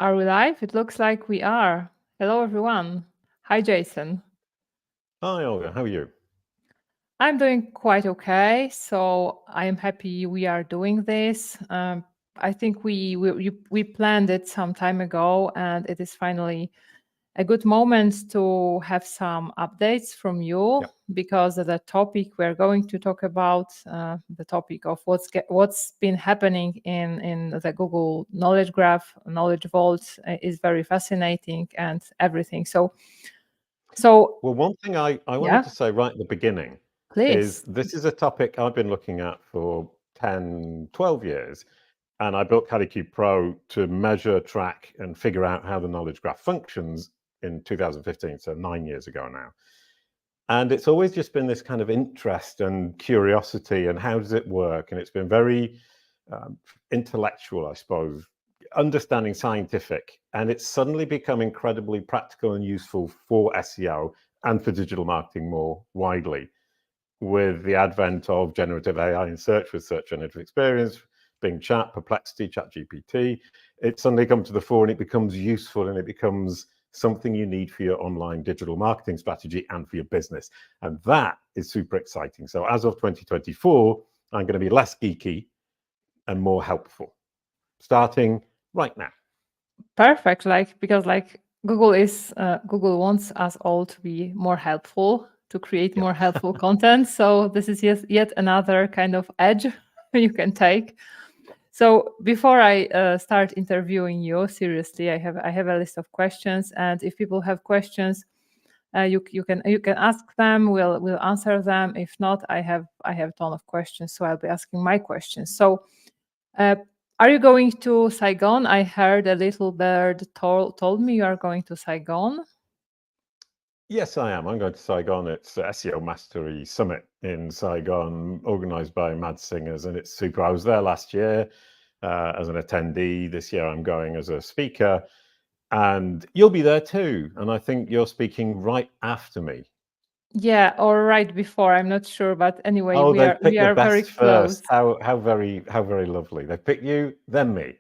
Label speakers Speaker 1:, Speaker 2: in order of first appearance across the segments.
Speaker 1: Are we live? It looks like we are. Hello, everyone. Hi, Jason.
Speaker 2: Hi, Olga. How are you?
Speaker 1: I'm doing quite okay. So I am happy we are doing this. I think we planned it some time ago, and it is finally a good moment to have some updates from you
Speaker 2: Yeah.
Speaker 1: because of the topic we're going to talk about, the topic of what's been happening in the Google Knowledge Graph, Knowledge Vault is very fascinating and everything. So
Speaker 2: Well, one thing I wanted
Speaker 1: yeah,
Speaker 2: to say right at the beginning is
Speaker 1: please.
Speaker 2: this is a topic I've been looking at for 10, 12 years. And I built Kalicube Pro to measure, track, and figure out how the knowledge graph functions in 2015, so 9 years ago now. And it's always just been this kind of interest and curiosity and how does it work? And it's been very intellectual, I suppose, understanding scientific. And it's suddenly become incredibly practical and useful for SEO and for digital marketing more widely with the advent of generative AI in search with search generative experience, Bing Chat, Perplexity, ChatGPT. It's suddenly come to the fore and it becomes useful and it becomes something you need for your online digital marketing strategy and for your business. And that is super exciting. So as of 2024, I'm going to be less geeky and more helpful, starting right now.
Speaker 1: Perfect. Because Google wants us all to be more helpful, to create
Speaker 2: Yeah.
Speaker 1: more helpful content. So this is yet another kind of edge you can take. So before I start interviewing you seriously, I have a list of questions, and if people have questions, you can ask them. We'll answer them. If not, I have a ton of questions, so I'll be asking my questions. So, uh, are you going to Saigon? I heard a little bird told me you are going to Saigon.
Speaker 2: Yes, I am. I'm going to Saigon. It's SEO Mastery Summit in Saigon, organized by Mad Singers, and it's super. I was there last year as an attendee. This year I'm going as a speaker, and you'll be there too. And I think you're speaking right after me.
Speaker 1: Yeah, or right before. I'm not sure, but anyway,
Speaker 2: Oh, they've
Speaker 1: we
Speaker 2: picked the
Speaker 1: are very
Speaker 2: best
Speaker 1: close.
Speaker 2: first. How very lovely. They picked you, then me.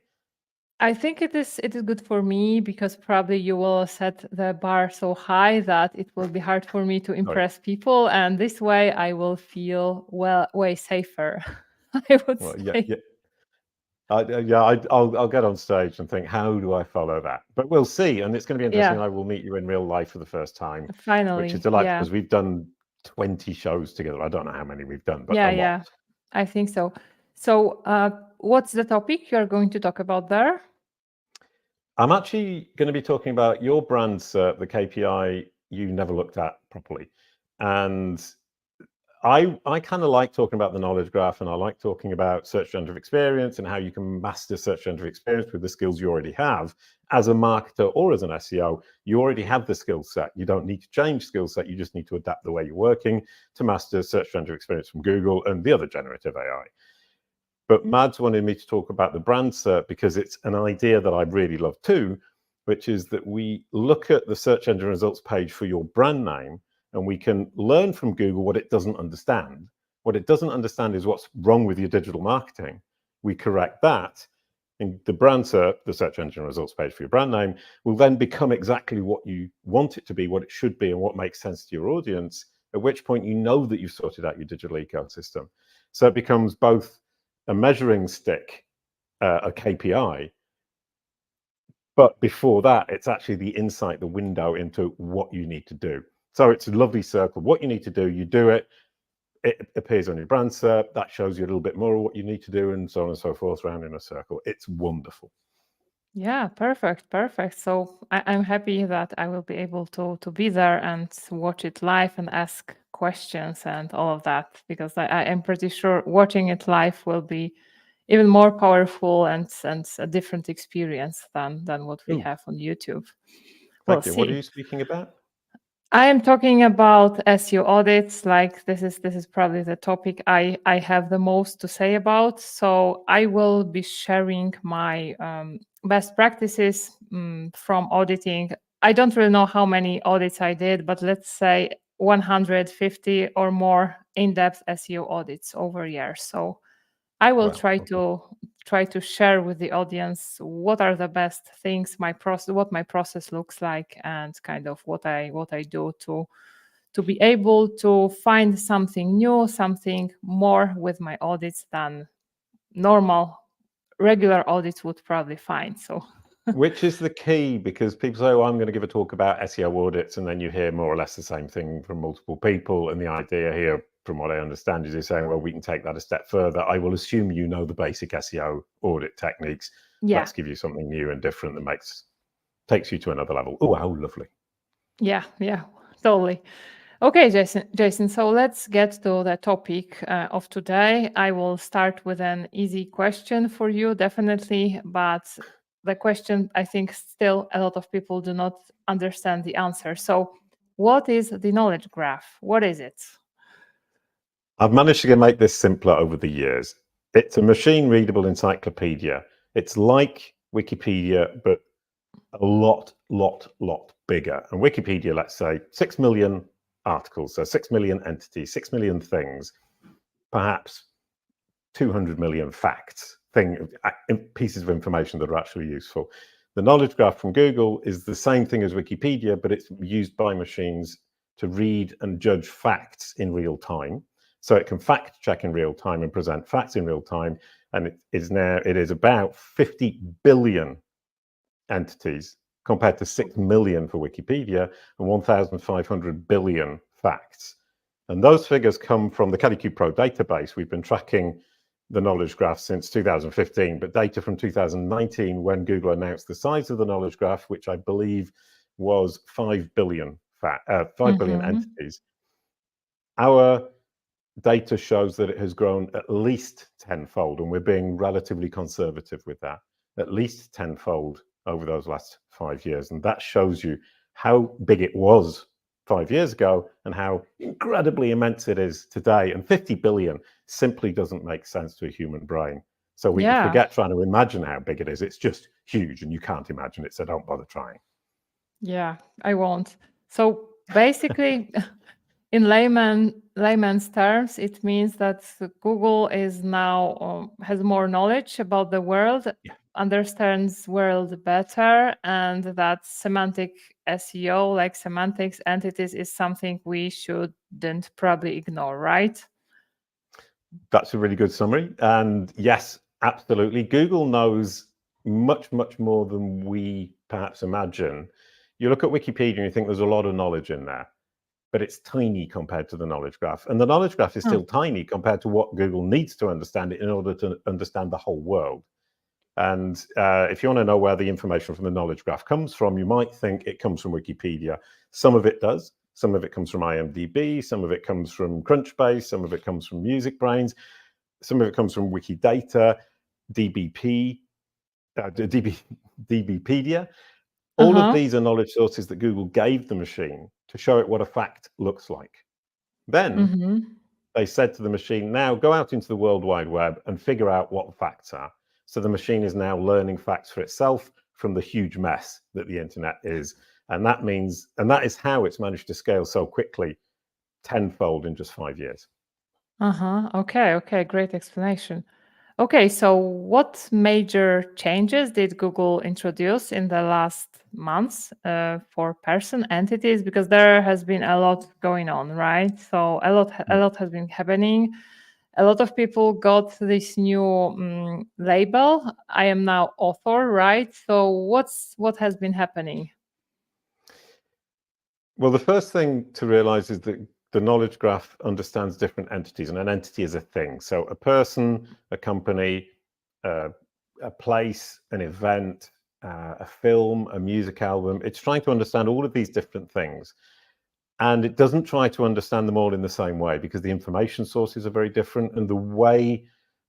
Speaker 1: I think it is good for me because probably you will set the bar so high that it will be hard for me to
Speaker 2: Sorry.
Speaker 1: impress people, and this way I will feel way safer. I would
Speaker 2: Well,
Speaker 1: say.
Speaker 2: I'll get on stage and think, how do I follow that? But we'll see, and it's going to be interesting.
Speaker 1: Yeah,
Speaker 2: I will meet you in real life for the first time, which is
Speaker 1: finally.
Speaker 2: delightful
Speaker 1: Yeah.
Speaker 2: because we've done 20 shows together. I don't know how many we've done, but a lot.
Speaker 1: Yeah. I think so. So, what's the topic you are going to talk about there?
Speaker 2: I'm actually going to be talking about your brand, SERP, the KPI you never looked at properly, and I kind of like talking about the knowledge graph, and I like talking about search engine experience and how you can master search engine experience with the skills you already have. As a marketer or as an SEO, you already have the skill set. You don't need to change skill set. You just need to adapt the way you're working to master search engine experience from Google and the other generative AI. But Mads wanted me to talk about the brand SERP because it's an idea that I really love too, which is that we look at the search engine results page for your brand name and we can learn from Google what it doesn't understand. What it doesn't understand is what's wrong with your digital marketing. We correct that. And the brand SERP, the search engine results page for your brand name, will then become exactly what you want it to be, what it should be, and what makes sense to your audience, at which point you know that you've sorted out your digital ecosystem. So it becomes both a measuring stick, a KPI, but before that, it's actually the insight, the window into what you need to do. So it's a lovely circle. What you need to do, you do it. It appears on your brand SERP. That shows you a little bit more of what you need to do, and so on and so forth, round in a circle. It's wonderful.
Speaker 1: Yeah, perfect. So I'm happy that I will be able to be there and watch it live and ask questions and all of that because I am pretty sure watching it live will be even more powerful and a different experience than what we
Speaker 2: Ooh,
Speaker 1: have on YouTube. We'll
Speaker 2: thank you. What are
Speaker 1: see.
Speaker 2: you speaking about?
Speaker 1: I am talking about SEO audits. Like this is probably the topic I have the most to say about. So I will be sharing my best practices from auditing. I don't really know how many audits I did, but let's say 150 or more in-depth SEO audits over years. So I will
Speaker 2: Well, okay.
Speaker 1: try to share with the audience what are the best things, what my process looks like, and kind of what I do to be able to find something new, something more with my audits than normal regular audits would probably find. So
Speaker 2: which is the key, because people say, oh, I'm going to give a talk about SEO audits, and then you hear more or less the same thing from multiple people. And the idea here, from what I understand, is you're saying, well, we can take that a step further. I will assume you know the basic SEO audit techniques.
Speaker 1: yeah.
Speaker 2: Let's give you something new and different that takes you to another level. Oh, how lovely.
Speaker 1: Yeah, totally. Okay, Jason, so let's get to the topic of today. I will start with an easy question for you, definitely, but the question, I think still a lot of people do not understand the answer. So what is the knowledge graph? What is it?
Speaker 2: I've managed to make this simpler over the years. It's a machine-readable encyclopedia. It's like Wikipedia, but a lot bigger. And Wikipedia, let's say 6 million articles, so 6 million entities, 6 million things, perhaps 200 million facts, pieces of information that are actually useful. The knowledge graph from Google is the same thing as Wikipedia, but it's used by machines to read and judge facts in real time. So it can fact check in real time and present facts in real time. And it is about 50 billion entities compared to 6 million for Wikipedia and 1,500 billion facts. And those figures come from the Kalicube Pro database. We've been tracking the knowledge graph since 2015, but data from 2019, when Google announced the size of the knowledge graph, which I believe was 5 billion entities. Our data shows that it has grown at least tenfold, and we're being relatively conservative with that, at least tenfold over those last 5 years. And that shows you how big it was 5 years ago and how incredibly immense it is today. And 50 billion simply doesn't make sense to a human brain. So we can forget trying to imagine how big it is. It's just huge, and you can't imagine it, so don't bother trying.
Speaker 1: Yeah, I won't. So basically, in layman's terms, it means that Google is now has more knowledge about the world, understands world better, and that semantic SEO, like semantics entities, is something we shouldn't probably ignore, right?
Speaker 2: That's a really good summary. And yes, absolutely. Google knows much more than we perhaps imagine. You look at Wikipedia and you think there's a lot of knowledge in there, but it's tiny compared to the knowledge graph. And the knowledge graph is still tiny compared to what Google needs to understand it in order to understand the whole world. And if you want to know where the information from the knowledge graph comes from, you might think it comes from Wikipedia. Some of it does. Some of it comes from IMDb. Some of it comes from Crunchbase. Some of it comes from MusicBrainz. Some of it comes from Wikidata, DBpedia. All of these are knowledge sources that Google gave the machine to show it what a fact looks like. Then they said to the machine, now go out into the World Wide Web and figure out what the facts are. So the machine is now learning facts for itself from the huge mess that the internet is. And that is how it's managed to scale so quickly, tenfold in just 5 years.
Speaker 1: Okay, great explanation. Okay, so what major changes did Google introduce in the last months for person entities? Because there has been a lot going on, right? So a lot has been happening. A lot of people got this new label. I am now author, right? So what has been happening?
Speaker 2: Well, the first thing to realize is that the knowledge graph understands different entities, and an entity is a thing. So a person, a company, a place, an event, a film, a music album. It's trying to understand all of these different things. And it doesn't try to understand them all in the same way, because the information sources are very different, and the way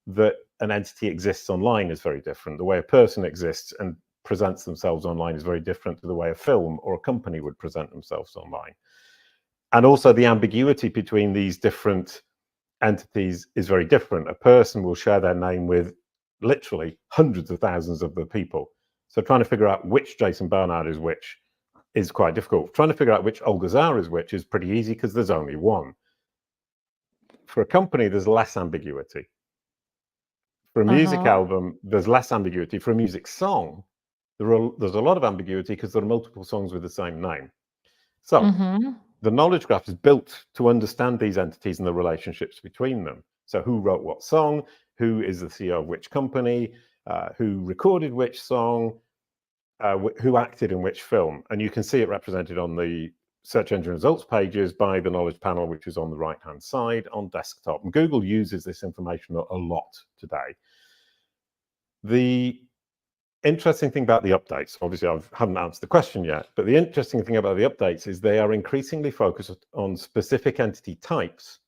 Speaker 2: that an entity exists online is very different. The way a person exists and presents themselves online is very different to the way a film or a company would present themselves online. And also the ambiguity between these different entities is very different. A person will share their name with literally hundreds of thousands of the people. So trying to figure out which Jason Barnard is which is quite difficult. Trying to figure out which Olga Zarr is which is pretty easy, because there's only one. For a company, there's less ambiguity. For a music album, there's less ambiguity. For a music song, there's a lot of ambiguity because there are multiple songs with the same name. So the knowledge graph is built to understand these entities and the relationships between them. So who wrote what song, who is the CEO of which company, who recorded which song, who acted in which film. And you can see it represented on the search engine results pages by the knowledge panel, which is on the right-hand side on desktop. And Google uses this information a lot today. The interesting thing about the updates, obviously I haven't answered the question yet, but the interesting thing about the updates is they are increasingly focused on specific entity types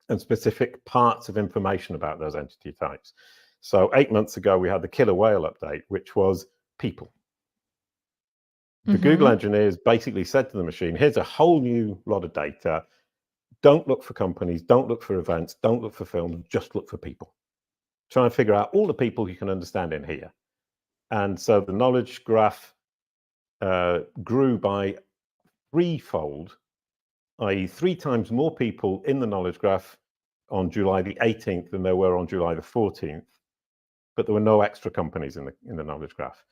Speaker 2: and specific parts of information about those entity types. So 8 months ago, we had the killer whale update, which was people. The Google engineers basically said to the machine, here's a whole new lot of data. Don't look for companies, don't look for events, don't look for films, just look for people. Try and figure out all the people you can understand in here. And so the knowledge graph grew by threefold, i.e. 3 times more people in the knowledge graph on July the 18th than there were on July the 14th. But there were no extra companies in the knowledge graph.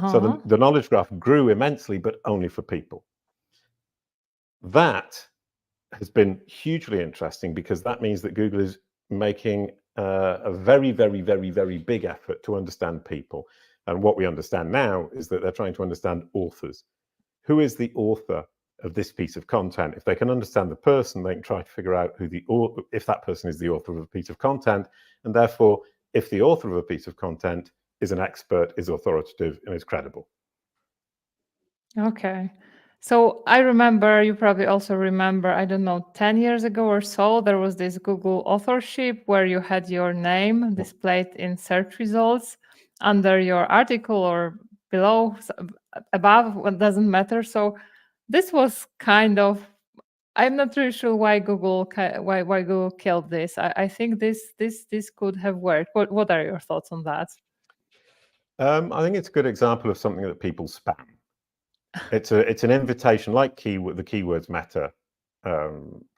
Speaker 2: So the knowledge graph grew immensely, but only for people. That has been hugely interesting because that means that Google is making a very, very, very, very big effort to understand people. And what we understand now is that they're trying to understand authors. Who is the author of this piece of content? If they can understand the person, they can try to figure out if that person is the author of a piece of content, and therefore, if the author of a piece of content is an expert, is authoritative, and is credible.
Speaker 1: Okay. So I remember, you probably also remember, I don't know, 10 years ago or so, there was this Google authorship where you had your name displayed in search results under your article or below, above, it doesn't matter. So this was kind of, I'm not really sure why Google killed this. I think this could have worked. What are your thoughts on that?
Speaker 2: I think it's a good example of something that people spam. It's an invitation, like the keywords meta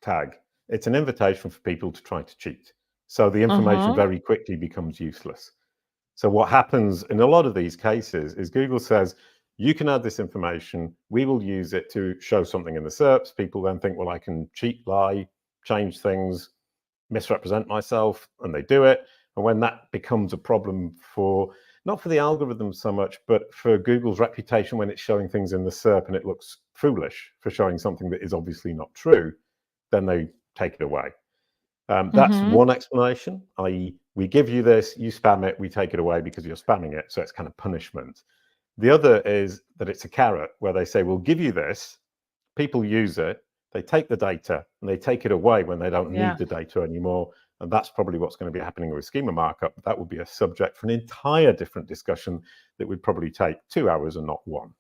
Speaker 2: tag. It's an invitation for people to try to cheat. So the information very quickly becomes useless. So what happens in a lot of these cases is Google says, you can add this information, we will use it to show something in the SERPs. People then think, well, I can cheat, lie, change things, misrepresent myself, and they do it. And when that becomes a problem not for the algorithm so much, but for Google's reputation when it's showing things in the SERP and it looks foolish for showing something that is obviously not true, then they take it away. That's one explanation, i.e. we give you this, you spam it, we take it away because you're spamming it, so it's kind of punishment. The other is that it's a carrot where they say, we'll give you this, people use it, they take the data and they take it away when they don't need the data anymore. And that's probably what's going to be happening with schema markup. That would be a subject for an entire different discussion that would probably take 2 hours and not 1.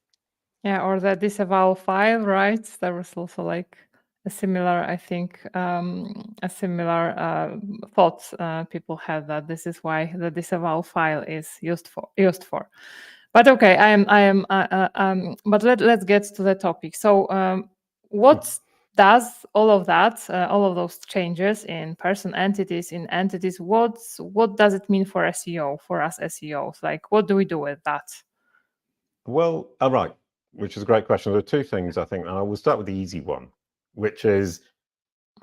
Speaker 1: Yeah, or the disavow file, right? There was also like a similar, I think, a similar thought people had that this is why the disavow file is used for. But okay, but let's get to the topic. So what does all of that, all of those changes in person entities, in entities, what does it mean for SEO, for us SEOs? Like, what do we do with that?
Speaker 2: Well, all right, which is a great question. There are 2 things, I think, and I will start with the easy one, which is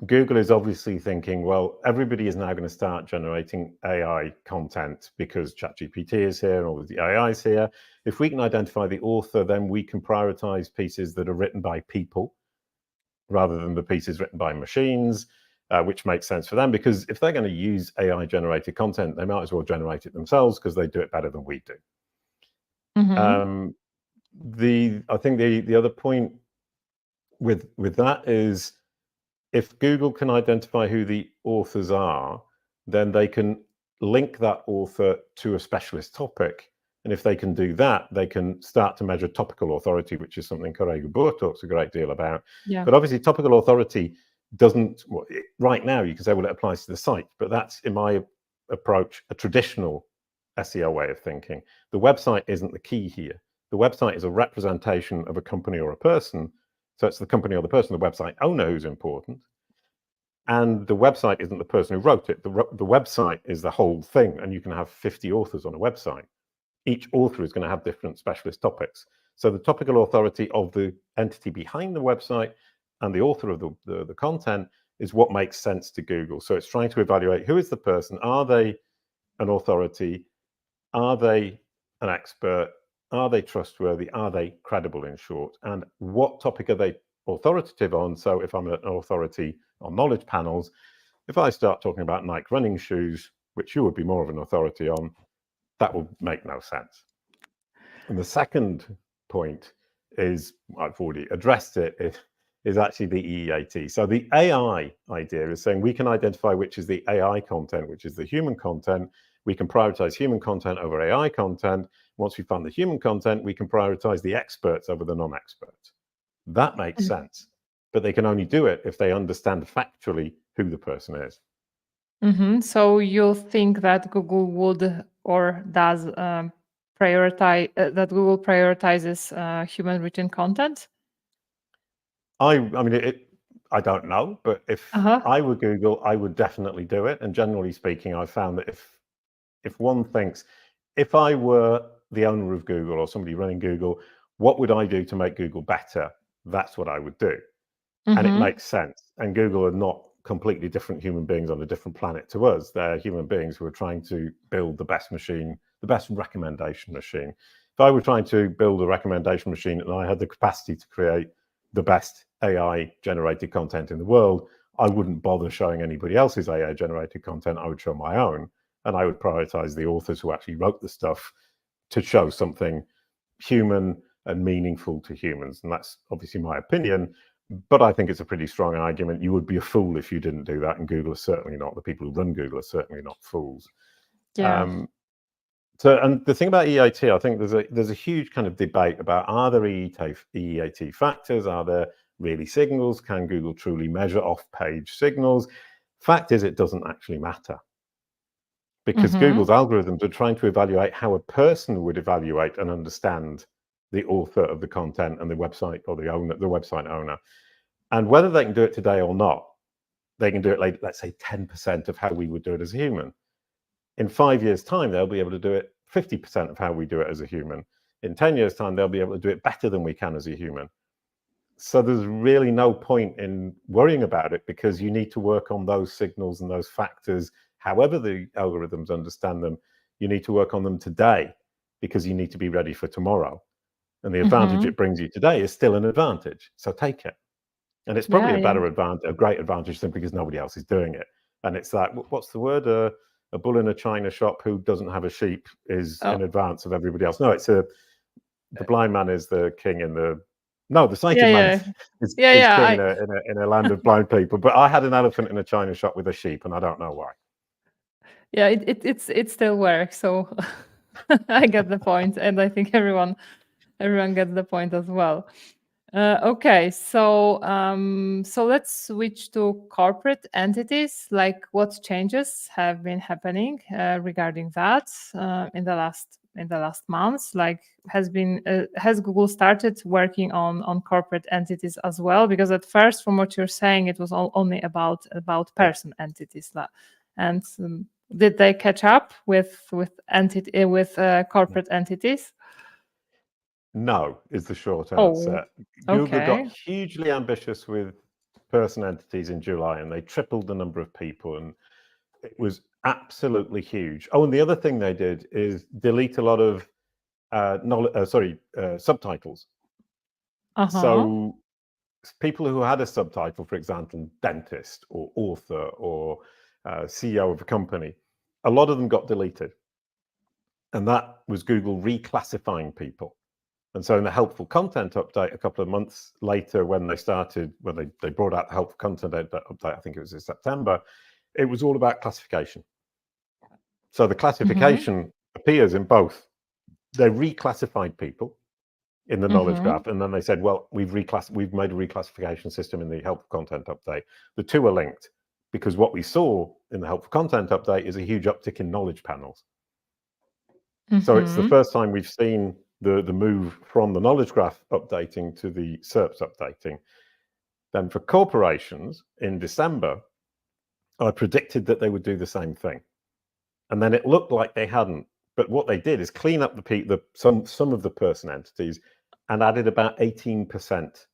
Speaker 2: Google is obviously thinking, well, everybody is now going to start generating AI content because ChatGPT is here and all of the AI is here. If we can identify the author, then we can prioritize pieces that are written by people rather than the pieces written by machines, which makes sense for them, because if they're going to use AI generated content, they might as well generate it themselves because they do it better than we do. I think the other point with that is, if Google can identify who the authors are, then they can link that author to a specialist topic. And if they can do that, they can start to measure topical authority, which is something Corrego Boer talks a great deal about. Yeah. But obviously topical authority doesn't, well, right now you can say, well, it applies to the site, but that's, in my approach, a traditional SEO way of thinking. The website isn't the key here. The website is a representation of a company or a person. So it's the company or the person, the website owner, who's important. And the website isn't the person who wrote it. The website is the whole thing. And you can have 50 authors on a website. Each author is going to have different specialist topics. So the topical authority of the entity behind the website and the author of the content is what makes sense to Google. So it's trying to evaluate who is the person. Are they an authority? Are they an expert? Are they trustworthy? Are they credible, in short? And what topic are they authoritative on? So if I'm an authority on knowledge panels, if I start talking about Nike running shoes, which you would be more of an authority on, that will make no sense. And the second point is, I've already addressed it, is actually the EEAT. So the AI idea is saying we can identify which is the AI content, which is the human content. We can prioritize human content over AI content. Once we find the human content, we can prioritize the experts over the non-experts. That makes sense, but they can only do it if they understand factually who the person is.
Speaker 1: So you think that Google would or does prioritize that Google prioritizes human written content?
Speaker 2: I mean, I don't know, but if I were Google, I would definitely do it. And generally speaking, I found that if one thinks, if I were the owner of Google or somebody running Google, what would I do to make Google better? That's what I would do. And it makes sense. And Google are not completely different human beings on a different planet to us. They're human beings who are trying to build the best machine, the best recommendation machine. If I were trying to build a recommendation machine and I had the capacity to create the best AI generated content in the world, I wouldn't bother showing anybody else's AI generated content. I would show my own, and I would prioritize the authors who actually wrote the stuff to show something human and meaningful to humans. And that's obviously my opinion, but I think it's a pretty strong argument. You would be a fool if you didn't do that, and Google are certainly not. The people who run Google are certainly not fools.
Speaker 1: Yeah.
Speaker 2: So, and the thing about EEAT, I think there's a huge kind of debate about, are there EEAT factors? Are there really signals? Can Google truly measure off-page signals? Fact is, it doesn't actually matter, because Google's algorithms are trying to evaluate how a person would evaluate and understand the author of the content and the website, or the website owner. And whether they can do it today or not, they can do it like, let's say 10% of how we would do it as a human. In 5 years' time, they'll be able to do it 50% of how we do it as a human. In 10 years' time, they'll be able to do it better than we can as a human. So there's really no point in worrying about it, because you need to work on those signals and those factors, however the algorithms understand them. You need to work on them today, because you need to be ready for tomorrow. And the advantage it brings you today is still an advantage. So take it. And it's probably a great advantage simply because nobody else is doing it. And it's like, what's the word? A bull in a china shop who doesn't have a sheep is in advance of everybody else. No, it's the blind man is the king in the sighted man is king in a land of blind people. But I had an elephant in a china shop with a sheep, and I don't know why.
Speaker 1: Yeah, it still works. So I get the point, and I think everyone gets the point as well. Okay, so let's switch to corporate entities. Like, what changes have been happening regarding that in the last months? Like, has Google started working on corporate entities as well? Because at first, from what you're saying, it was only about person entities, and did they catch up with corporate entities?
Speaker 2: No, is the short answer. Google got hugely ambitious with person entities in July, and they tripled the number of people, and it was absolutely huge. Oh, and the other thing they did is delete a lot of subtitles. So people who had a subtitle, for example, dentist or author or CEO of a company, a lot of them got deleted. And that was Google reclassifying people. And so in the helpful content update a couple of months later, when they brought out the helpful content update, I think it was in September, it was all about classification. So the classification appears in both. They reclassified people in the knowledge graph, and then they said, well, we've made a reclassification system in the helpful content update. The two are linked, because what we saw in the helpful content update is a huge uptick in knowledge panels. So it's the first time we've seen the move from the knowledge graph updating to the SERPs updating. Then for corporations in December, I predicted that they would do the same thing. And then it looked like they hadn't. But what they did is clean up some of the person entities and added about 18%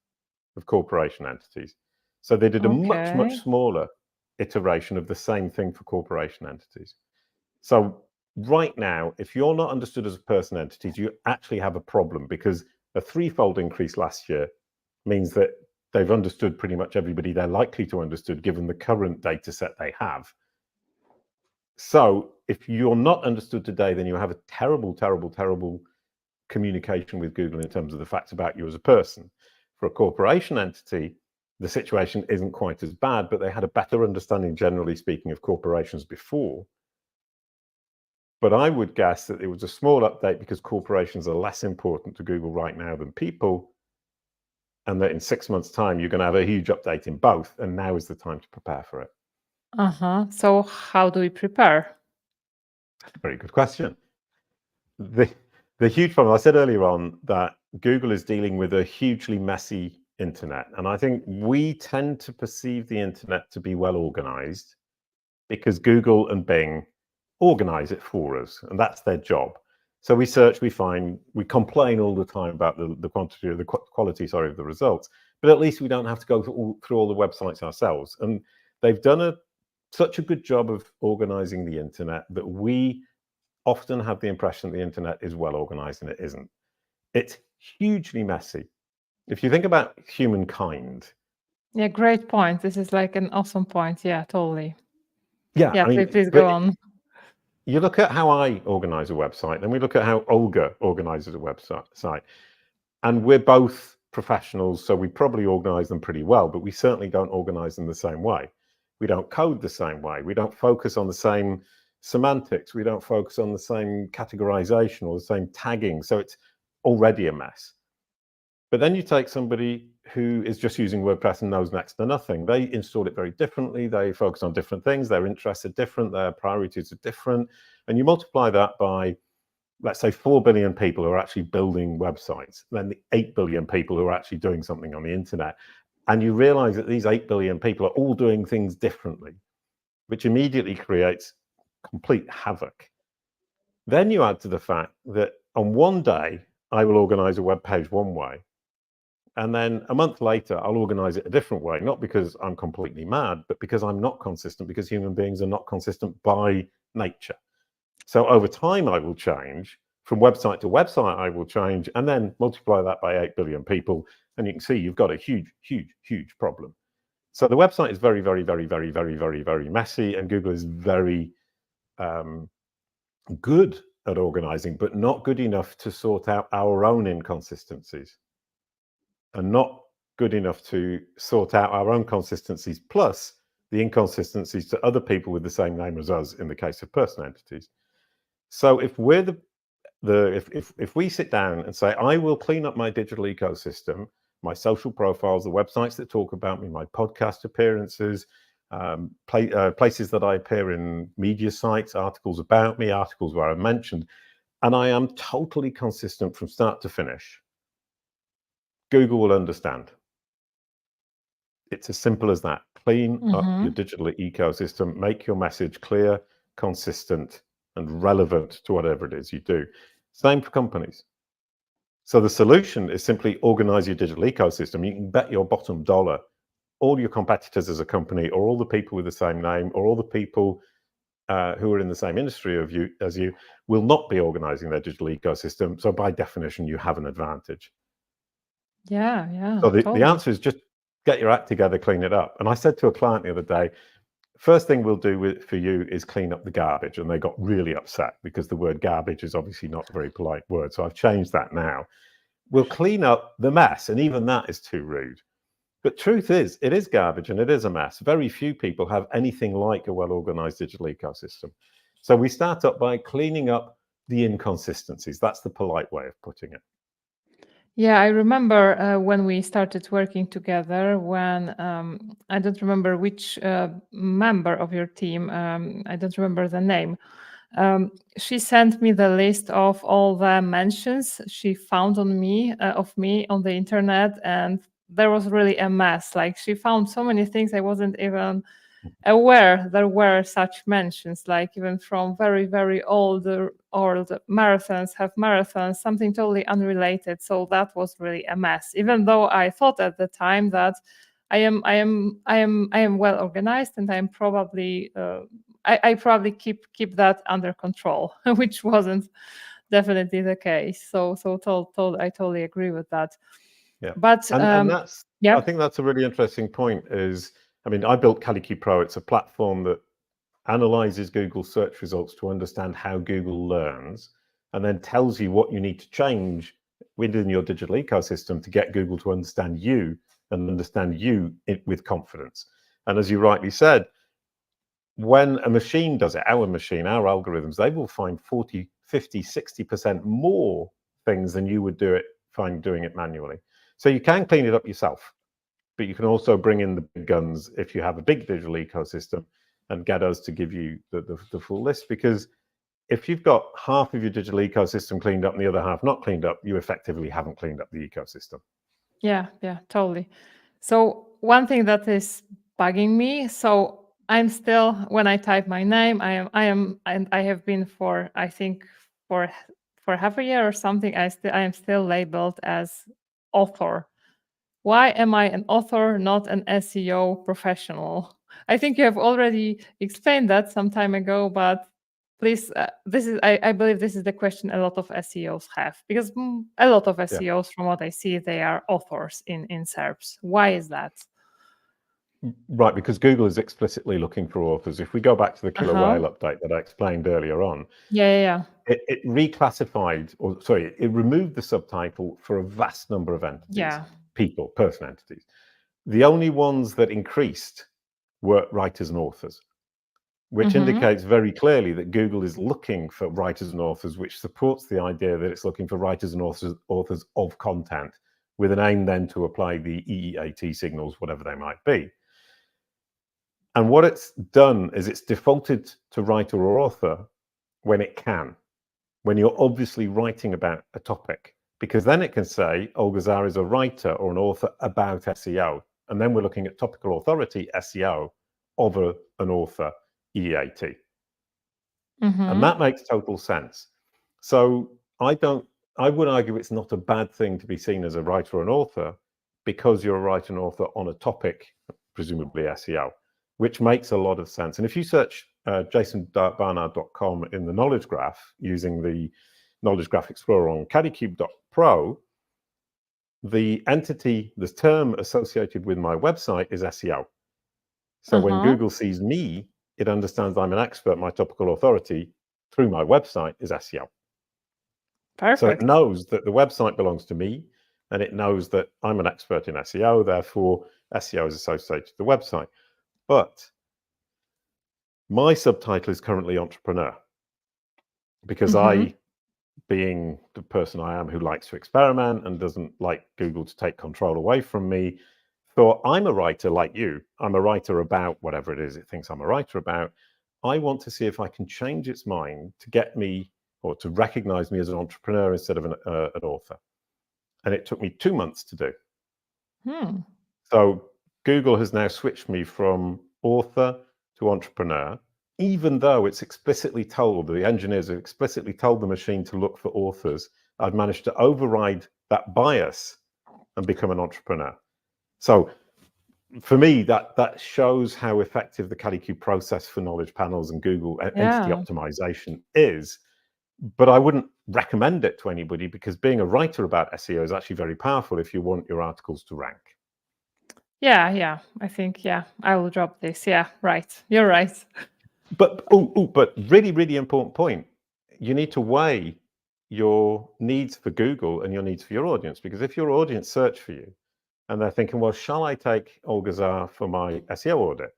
Speaker 2: of corporation entities. So they did a much, much
Speaker 1: Okay.
Speaker 2: smaller iteration of the same thing for corporation entities. So right now, if you're not understood as a person entity, you actually have a problem, because a threefold increase last year means that they've understood pretty much everybody they're likely to understood given the current data set they have. So if you're not understood today, then you have a terrible, terrible, terrible communication with Google in terms of the facts about you as a person. For a corporation entity, the situation isn't quite as bad, but they had a better understanding, generally speaking, of corporations before. But I would guess that it was a small update because corporations are less important to Google right now than people, and that in 6 months' time, you're going to have a huge update in both, and now is the time to prepare for it.
Speaker 1: So how do we prepare?
Speaker 2: Very good question. The huge problem, I said earlier on that Google is dealing with a hugely messy internet. And I think we tend to perceive the internet to be well organized because Google and Bing organize it for us, and that's their job. So we search, we find, we complain all the time about the quantity, the quality, sorry, of the results. But at least we don't have to go through all the websites ourselves. And they've done such a good job of organizing the internet that we often have the impression the internet is well organized, and it isn't. It's hugely messy. If you think about humankind.
Speaker 1: Yeah, great point. This is like an awesome point. Yeah, totally.
Speaker 2: Yeah,
Speaker 1: Yeah,
Speaker 2: I mean,
Speaker 1: please go on.
Speaker 2: You look at how I organize a website, then we look at how Olga organizes a website. And we're both professionals, so we probably organize them pretty well, but we certainly don't organize them the same way. We don't code the same way. We don't focus on the same semantics. We don't focus on the same categorization or the same tagging. So it's already a mess. But then you take somebody who is just using WordPress and knows next to nothing. They install it very differently. They focus on different things. Their interests are different. Their priorities are different. And you multiply that by, let's say, 4 billion people who are actually building websites, then the 8 billion people who are actually doing something on the internet. And you realize that these 8 billion people are all doing things differently, which immediately creates complete havoc. Then you add to the fact that on one day, I will organize a web page one way, and then a month later, I'll organize it a different way, not because I'm completely mad, but because I'm not consistent, because human beings are not consistent by nature. So over time, I will change. From website to website, I will change, and then multiply that by 8 billion people, and you can see you've got a huge, huge, huge problem. So the website is very, very, very, very, very, very, very messy, and Google is very good at organizing, but not good enough to sort out our own inconsistencies, and not good enough to sort out our own consistencies plus the inconsistencies to other people with the same name as us in the case of person entities. So if we're if we sit down and say, I will clean up my digital ecosystem, my social profiles, the websites that talk about me, my podcast appearances, places that I appear in, media sites, articles about me, articles where I'm mentioned, and I am totally consistent from start to finish, Google will understand. It's as simple as that. Clean up your digital ecosystem, make your message clear, consistent, and relevant to whatever it is you do. Same for companies. So the solution is simply organize your digital ecosystem. You can bet your bottom dollar all your competitors as a company, or all the people with the same name, or all the people who are in the same industry as you will not be organizing their digital ecosystem. So by definition, you have an advantage.
Speaker 1: Yeah.
Speaker 2: So the
Speaker 1: totally.
Speaker 2: answer is just get your act together, clean it up. And I said to a client the other day, first thing we'll do for you is clean up the garbage. And they got really upset because the word garbage is obviously not a very polite word. So I've changed that now. We'll clean up the mess. And even that is too rude. But truth is, it is garbage and it is a mess. Very few people have anything like a well-organized digital ecosystem. So we start up by cleaning up the inconsistencies. That's the polite way of putting it.
Speaker 1: Yeah, I remember when we started working together, when I don't remember which member of your team, I don't remember the name. She sent me the list of all the mentions she found on me of me on the internet, and there was really a mess. Like, she found so many things I wasn't even aware there were such mentions, like even from very, very old marathons, half marathons, something totally unrelated. So that was really a mess, even though I thought at the time that I am well organized, and I am probably I probably keep that under control, which wasn't definitely the case. So I totally agree with that.
Speaker 2: Yeah,
Speaker 1: But
Speaker 2: and that's,
Speaker 1: yeah,
Speaker 2: I think that's a really interesting point. Is, I mean, I built CaliQ Pro. It's a platform that analyzes Google search results to understand how Google learns, and then tells you what you need to change within your digital ecosystem to get Google to understand you and understand you with confidence. And as you rightly said, when a machine does it, our machine, our algorithms, they will find 40, 50, 60% more things than you would find doing it manually. So you can clean it up yourself, but you can also bring in the big guns if you have a big digital ecosystem and get us to give you the full list. Because if you've got half of your digital ecosystem cleaned up and the other half not cleaned up, you effectively haven't cleaned up the ecosystem.
Speaker 1: yeah, totally. So one thing that is bugging me, so I'm still, when I type my name, and I have been for, I think, for half a year or something, I am still labeled as author. Why am I an author, not an SEO professional? I think you have already explained that some time ago, but please, I believe this is the question a lot of SEOs have, because a lot of SEOs, from what I see, they are authors in SERPs. Why is that?
Speaker 2: Right, because Google is explicitly looking for authors. If we go back to the killer whale
Speaker 1: Uh-huh.
Speaker 2: update that I explained earlier on,
Speaker 1: Yeah.
Speaker 2: it reclassified, or sorry, it removed the subtitle for a vast number of entities, person entities. The only ones that increased were writers and authors, which indicates very clearly that Google is looking for writers and authors, which supports the idea that it's looking for writers and authors of content, with an aim then to apply the EEAT signals, whatever they might be. And what it's done is it's defaulted to writer or author when it can, when you're obviously writing about a topic, because then it can say Olga Zarr is a writer or an author about SEO. And then we're looking at topical authority SEO of an author EEAT. And that makes total sense. So I would argue it's not a bad thing to be seen as a writer or an author, because you're a writer and author on a topic, presumably SEO, which makes a lot of sense. And if you search jasonbarnard.com in the knowledge graph using the knowledge graph explorer on caddycube.pro, the term associated with my website is SEO. So when Google sees me, it understands I'm an expert. My topical authority through my website is SEO.
Speaker 1: Perfect.
Speaker 2: So it knows that the website belongs to me, and it knows that I'm an expert in SEO, therefore SEO is associated to the website. But my subtitle is currently entrepreneur, because I, being the person I am who likes to experiment and doesn't like Google to take control away from me, thought, I'm a writer like you. I'm a writer about whatever it is it thinks I'm a writer about. I want to see if I can change its mind to get me, or to recognize me as an entrepreneur instead of an author. And it took me 2 months to do. So Google has now switched me from author to entrepreneur, even though it's explicitly told, the engineers have explicitly told the machine to look for authors. I've managed to override that bias and become an entrepreneur. So for me, that shows how effective the CaliQ process for knowledge panels and Google entity optimization is. But I wouldn't recommend it to anybody, because being a writer about SEO is actually very powerful if you want your articles to rank.
Speaker 1: Yeah. I think, I will drop this. Yeah, right. You're right.
Speaker 2: But but really, really important point. You need to weigh your needs for Google and your needs for your audience, because if your audience search for you and they're thinking, well, shall I take Olga Zarr for my SEO audit?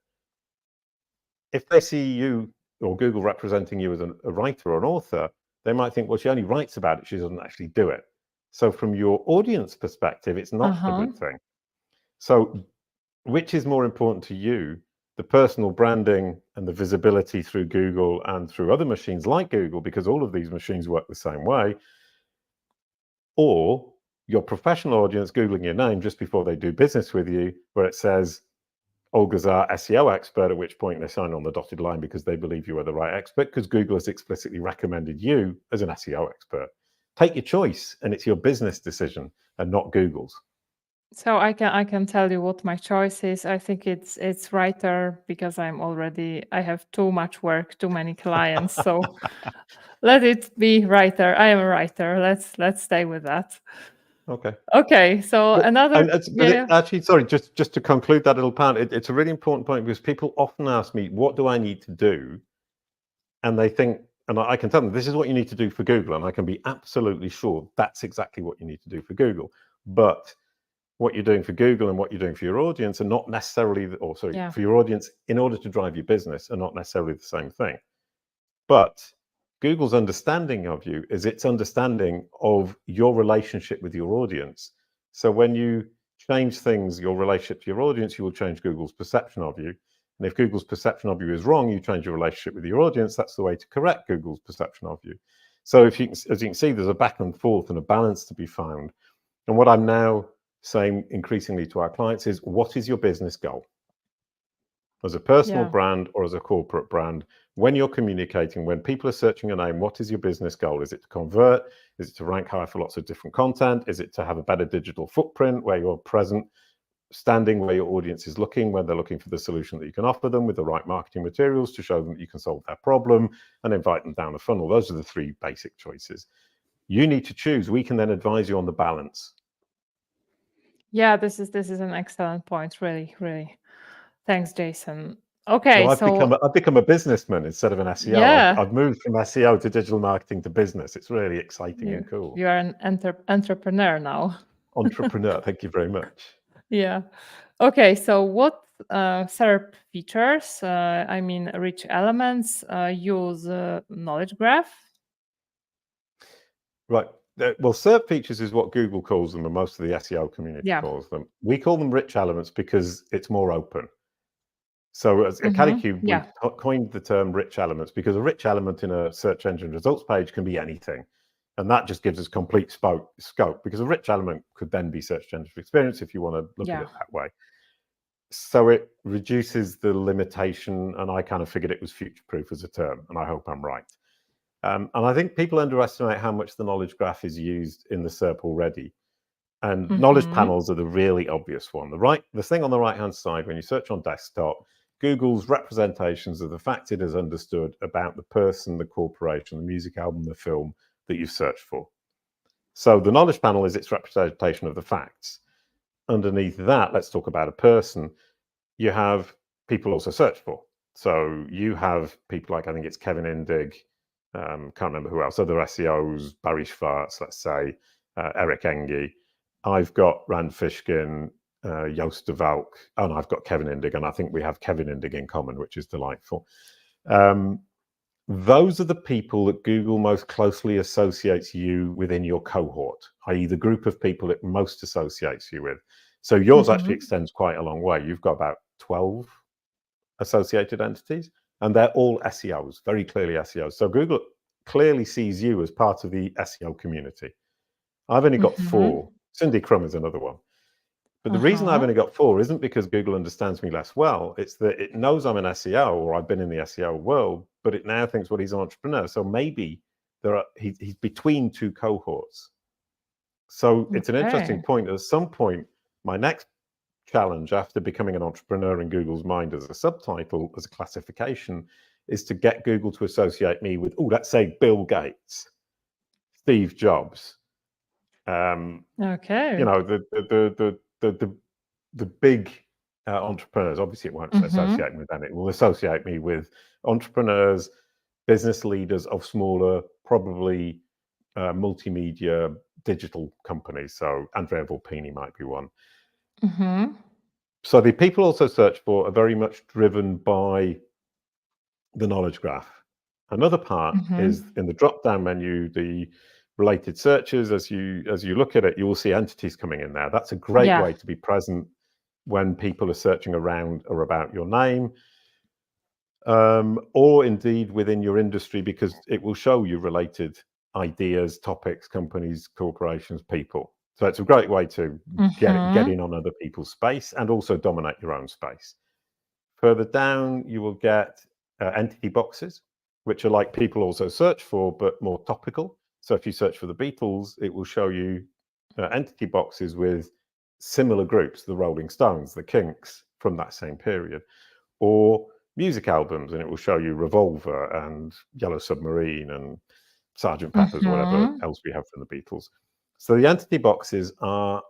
Speaker 2: If they see you or Google representing you as a writer or an author, they might think, well, she only writes about it, she doesn't actually do it. So from your audience perspective, it's not a good thing. So which is more important to you, the personal branding and the visibility through Google and through other machines like Google, because all of these machines work the same way, or your professional audience Googling your name just before they do business with you, where it says, Olga Zarr, SEO expert, at which point they sign on the dotted line because they believe you are the right expert, because Google has explicitly recommended you as an SEO expert. Take your choice, and it's your business decision and not Google's.
Speaker 1: So I can tell you what my choice is. I think it's writer, because I have too much work, too many clients. So let it be writer. I am a writer. Let's stay with that.
Speaker 2: Okay.
Speaker 1: Okay. So
Speaker 2: Actually, sorry, just to conclude that little part, it's a really important point, because people often ask me, what do I need to do? And they think, and I can tell them, this is what you need to do for Google. And I can be absolutely sure that's exactly what you need to do for Google. But what you're doing for Google and what you're doing for your audience are not necessarily, for your audience in order to drive your business, are not necessarily the same thing. But Google's understanding of you is its understanding of your relationship with your audience. So when you change things, your relationship to your audience, you will change Google's perception of you. And if Google's perception of you is wrong, you change your relationship with your audience. That's the way to correct Google's perception of you. So as you can see, there's a back and forth and a balance to be found. And what I'm now saying increasingly to our clients is, what is your business goal? As a personal brand or as a corporate brand, when you're communicating, when people are searching a name, what is your business goal? Is it to convert? Is it to rank higher for lots of different content? Is it to have a better digital footprint where you're present, standing where your audience is looking, when they're looking for the solution that you can offer them with the right marketing materials to show them that you can solve their problem and invite them down the funnel? Those are the three basic choices. You need to choose. We can then advise you on the balance.
Speaker 1: Yeah, this is an excellent point. Really, really. Thanks, Jason. Okay,
Speaker 2: so I've become a businessman instead of an SEO.
Speaker 1: Yeah.
Speaker 2: I've moved from SEO to digital marketing to business. It's really exciting and cool.
Speaker 1: You are an entrepreneur now.
Speaker 2: Entrepreneur, thank you very much.
Speaker 1: Yeah. Okay, so what SERP features, rich elements, use knowledge graph?
Speaker 2: Right. Well, SERP features is what Google calls them, and most of the SEO community calls them. We call them rich elements because it's more open. So at Kalicube, we coined the term rich elements because a rich element in a search engine results page can be anything. And that just gives us complete scope, because a rich element could then be search engine experience if you want to look at it that way. So it reduces the limitation, and I kind of figured it was future-proof as a term, and I hope I'm right. And I think people underestimate how much the knowledge graph is used in the SERP already. And knowledge panels are the really obvious one. The thing on the right-hand side, when you search on desktop, Google's representations of the fact it has understood about the person, the corporation, the music album, the film that you've searched for. So the knowledge panel is its representation of the facts. Underneath that, let's talk about a person. You have people also search for. So you have people like, I think it's Kevin Indig, can't remember who else, other SEOs, Barry Schwartz, let's say, Eric Engie. I've got Rand Fishkin, Joost de Valk, and I've got Kevin Indig, and I think we have Kevin Indig in common, which is delightful. Those are the people that Google most closely associates you within your cohort, i.e. the group of people it most associates you with. So yours actually extends quite a long way. You've got about 12 associated entities, and they're all SEOs, very clearly SEOs. So Google clearly sees you as part of the SEO community. I've only got 4. Cindy Crum is another one. But the reason I've only got 4 isn't because Google understands me less well. It's that it knows I'm an SEO, or I've been in the SEO world, but it now thinks, well, he's an entrepreneur. So maybe he's between 2 cohorts. So it's an interesting point. At some point, my next challenge after becoming an entrepreneur in Google's mind as a subtitle, as a classification, is to get Google to associate me with, let's say Bill Gates, Steve Jobs, the big entrepreneurs. Obviously it won't associate me with them. It will associate me with entrepreneurs, business leaders of smaller, probably multimedia digital companies. So Andrea Volpini might be one. So the people also search for are very much driven by the knowledge graph. Another part is in the drop-down menu, the related searches. As you look at it, you will see entities coming in there. That's a great way to be present when people are searching around or about your name, or indeed within your industry, because it will show you related ideas, topics, companies, corporations, people. So it's a great way to get in on other people's space and also dominate your own space. Further down, you will get entity boxes, which are like people also search for, but more topical. So if you search for the Beatles, it will show you entity boxes with similar groups, the Rolling Stones, the Kinks from that same period, or music albums, and it will show you Revolver and Yellow Submarine and Sgt. Pepper's, whatever else we have from the Beatles. So the entity boxes are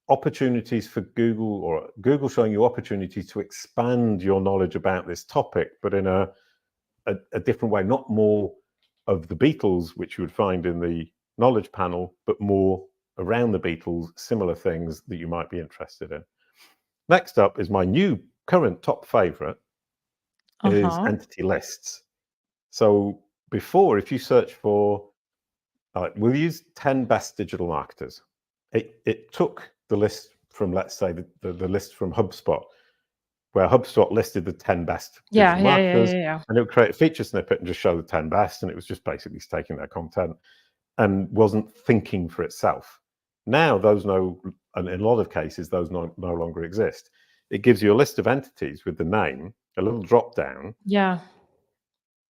Speaker 2: opportunities for Google, or Google showing you opportunities to expand your knowledge about this topic, but in a different way, not more of the Beatles, which you would find in the knowledge panel, but more around the Beatles, similar things that you might be interested in. Next up is my new current top favorite, is entity lists. So before, if you search for, we'll use 10 best digital marketers. It took the list from, let's say, the list from HubSpot, where HubSpot listed the 10 best digital marketers, and it would create a feature snippet and just show the 10 best, and it was just basically taking their content and wasn't thinking for itself. Now those and in a lot of cases, those no longer exist. It gives you a list of entities with the name, a little drop down,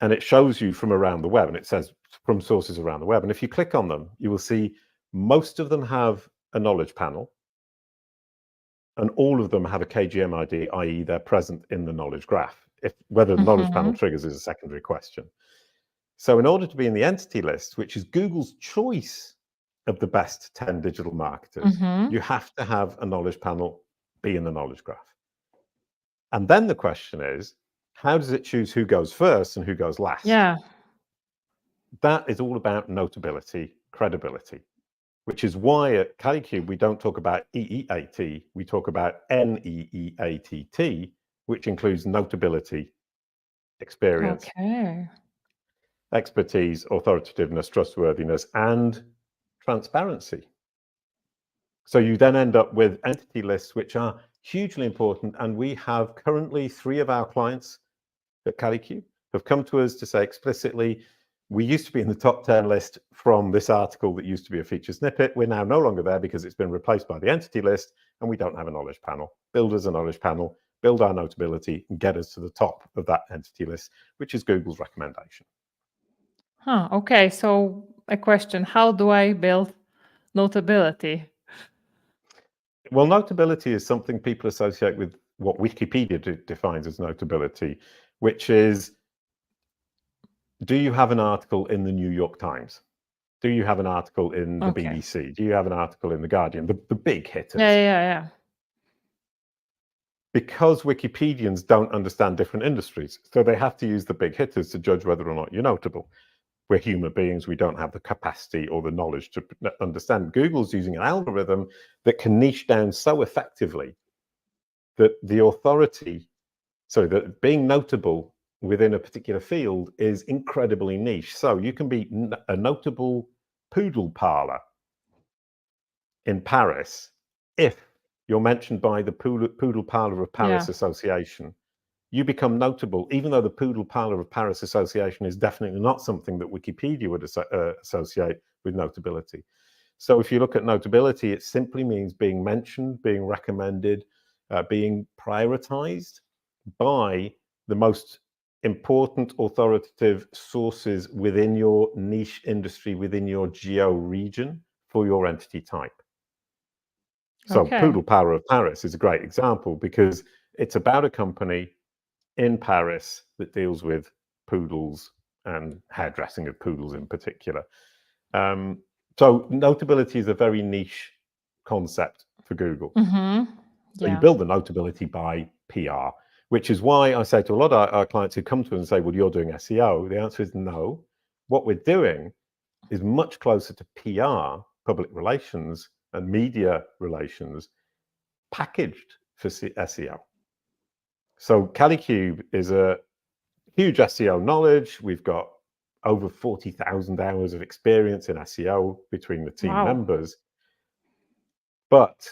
Speaker 2: and it shows you from around the web, and it says from sources around the web. And if you click on them, you will see most of them have a knowledge panel, and all of them have a KGM ID, i.e. they're present in the knowledge graph. Whether the knowledge panel triggers is a secondary question. So in order to be in the entity list, which is Google's choice of the best 10 digital marketers, you have to have a knowledge panel be in the knowledge graph. And then the question is, how does it choose who goes first and who goes last? That is all about notability, credibility, which is why at Kalicube we don't talk about EEAT, we talk about NEEATT, which includes notability, experience, expertise, authoritativeness, trustworthiness, and transparency. So you then end up with entity lists, which are hugely important. And we have currently 3 of our clients at Kalicube have come to us to say explicitly, we used to be in the top 10 list from this article that used to be a feature snippet. We're now no longer there because it's been replaced by the entity list, and we don't have a knowledge panel. Build us a knowledge panel, build our notability, and get us to the top of that entity list, which is Google's recommendation.
Speaker 1: Okay, so a question, how do I build notability?
Speaker 2: Well, notability is something people associate with what Wikipedia defines as notability, which is, do you have an article in the New York Times? Do you have an article in the BBC? Do you have an article in the Guardian? The big hitters. Because Wikipedians don't understand different industries, so they have to use the big hitters to judge whether or not you're notable. We're human beings, we don't have the capacity or the knowledge to understand. Google's using an algorithm that can niche down so effectively that the authority, that being notable within a particular field is incredibly niche. So you can be a notable poodle parlor in Paris if you're mentioned by the Poodle Parlor of Paris Association. You become notable, even though the Poodle Parlor of Paris Association is definitely not something that Wikipedia would associate with notability. So if you look at notability, it simply means being mentioned, being recommended, being prioritized by the most important authoritative sources within your niche industry, within your geo region for your entity type. So Poodle Parlor of Paris is a great example because it's about a company in Paris that deals with poodles and hairdressing of poodles in particular. So notability is a very niche concept for Google. So you build the notability by PR, which is why I say to a lot of our clients who come to us and say, well, you're doing SEO. The answer is no. What we're doing is much closer to PR, public relations, and media relations packaged for SEO. So Kalicube is a huge SEO knowledge. We've got over 40,000 hours of experience in SEO between the team members. But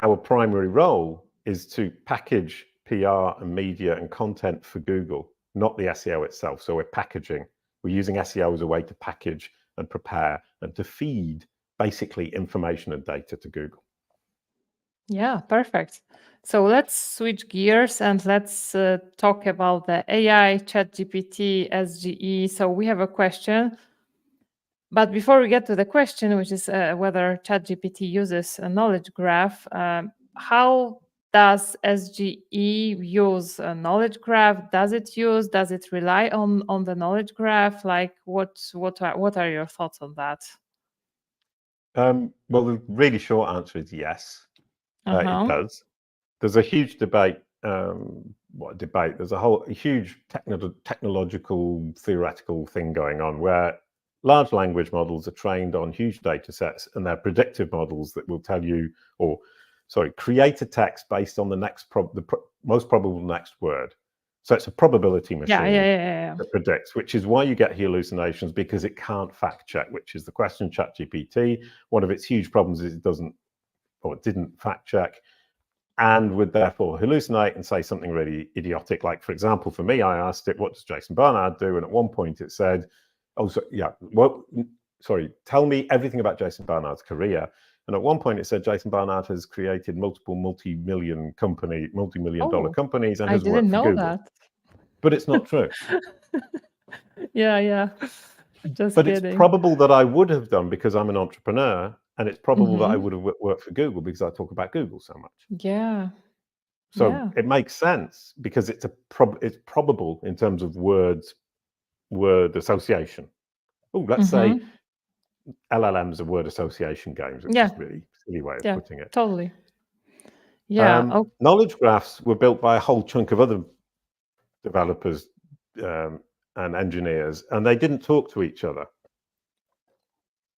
Speaker 2: our primary role is to package PR and media and content for Google, not the SEO itself. So we're packaging. We're using SEO as a way to package and prepare and to feed basically information and data to Google.
Speaker 1: Yeah, perfect. So let's switch gears and let's talk about the AI, ChatGPT, SGE. So we have a question. But before we get to the question, which is whether ChatGPT uses a knowledge graph, how does SGE use a knowledge graph? Does it rely on the knowledge graph? Like what are your thoughts on that?
Speaker 2: Well, the really short answer is yes, it
Speaker 1: Uh-huh.
Speaker 2: does. There's a huge debate. There's a huge technological, theoretical thing going on where large language models are trained on huge data sets, and they're predictive models that will tell you, create a text based on the most probable next word. So it's a probability machine
Speaker 1: Yeah.
Speaker 2: that predicts, which is why you get hallucinations, because it can't fact check, which is the question. ChatGPT, one of its huge problems is it didn't fact check, and would therefore hallucinate and say something really idiotic. Like, for example, for me, I asked it, what does Jason Barnard do? And at one point it said, tell me everything about Jason Barnard's career. And at one point it said, Jason Barnard has created multiple multi-million dollar companies and
Speaker 1: I
Speaker 2: has worked
Speaker 1: didn't
Speaker 2: for
Speaker 1: know
Speaker 2: Google.
Speaker 1: that.
Speaker 2: But it's not true.
Speaker 1: Yeah. Just
Speaker 2: But
Speaker 1: kidding.
Speaker 2: it's probable that I would have done, because I'm an entrepreneur, and it's probable that I would have worked for Google because I talk about Google so much.
Speaker 1: Yeah.
Speaker 2: So it makes sense because it's probable in terms of word association. Let's say LLMs are word association games, which is really silly way of putting it.
Speaker 1: Totally. Yeah.
Speaker 2: Knowledge graphs were built by a whole chunk of other developers and engineers, and they didn't talk to each other.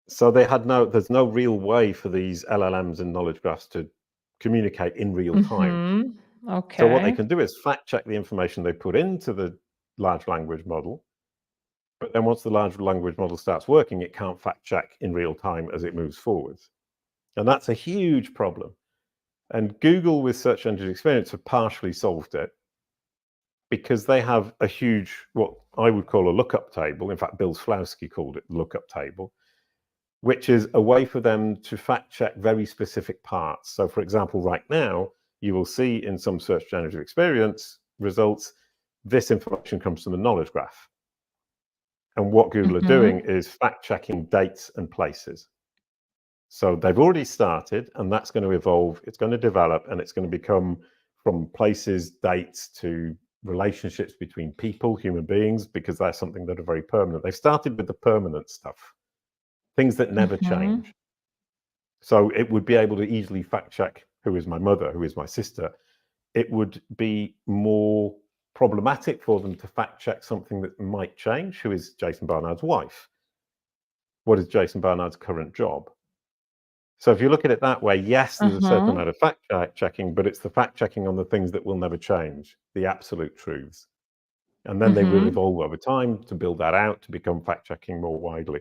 Speaker 2: So there's no real way for these LLMs and knowledge graphs to communicate in real time.
Speaker 1: Okay.
Speaker 2: So what they can do is fact check the information they put into the large language model. But then once the large language model starts working, it can't fact check in real time as it moves forwards. And that's a huge problem. And Google, with search engine experience, have partially solved it, because they have a huge, what I would call a lookup table. In fact, Bill Slawski called it the lookup table, which is a way for them to fact check very specific parts. So for example, right now, you will see in some search generative experience results, this information comes from the knowledge graph. And what Google are doing is fact checking dates and places. So they've already started, and that's going to evolve. It's going to develop, and it's going to become from places, dates, to relationships between people, human beings, because that's something that are very permanent. They've started with the permanent stuff, things that never change. So it would be able to easily fact check who is my mother, who is my sister. It would be more problematic for them to fact check something that might change. Who is Jason Barnard's wife? What is Jason Barnard's current job? So if you look at it that way, yes, there's a certain amount of fact checking, but it's the fact checking on the things that will never change, the absolute truths. And then they will evolve over time to build that out to become fact checking more widely.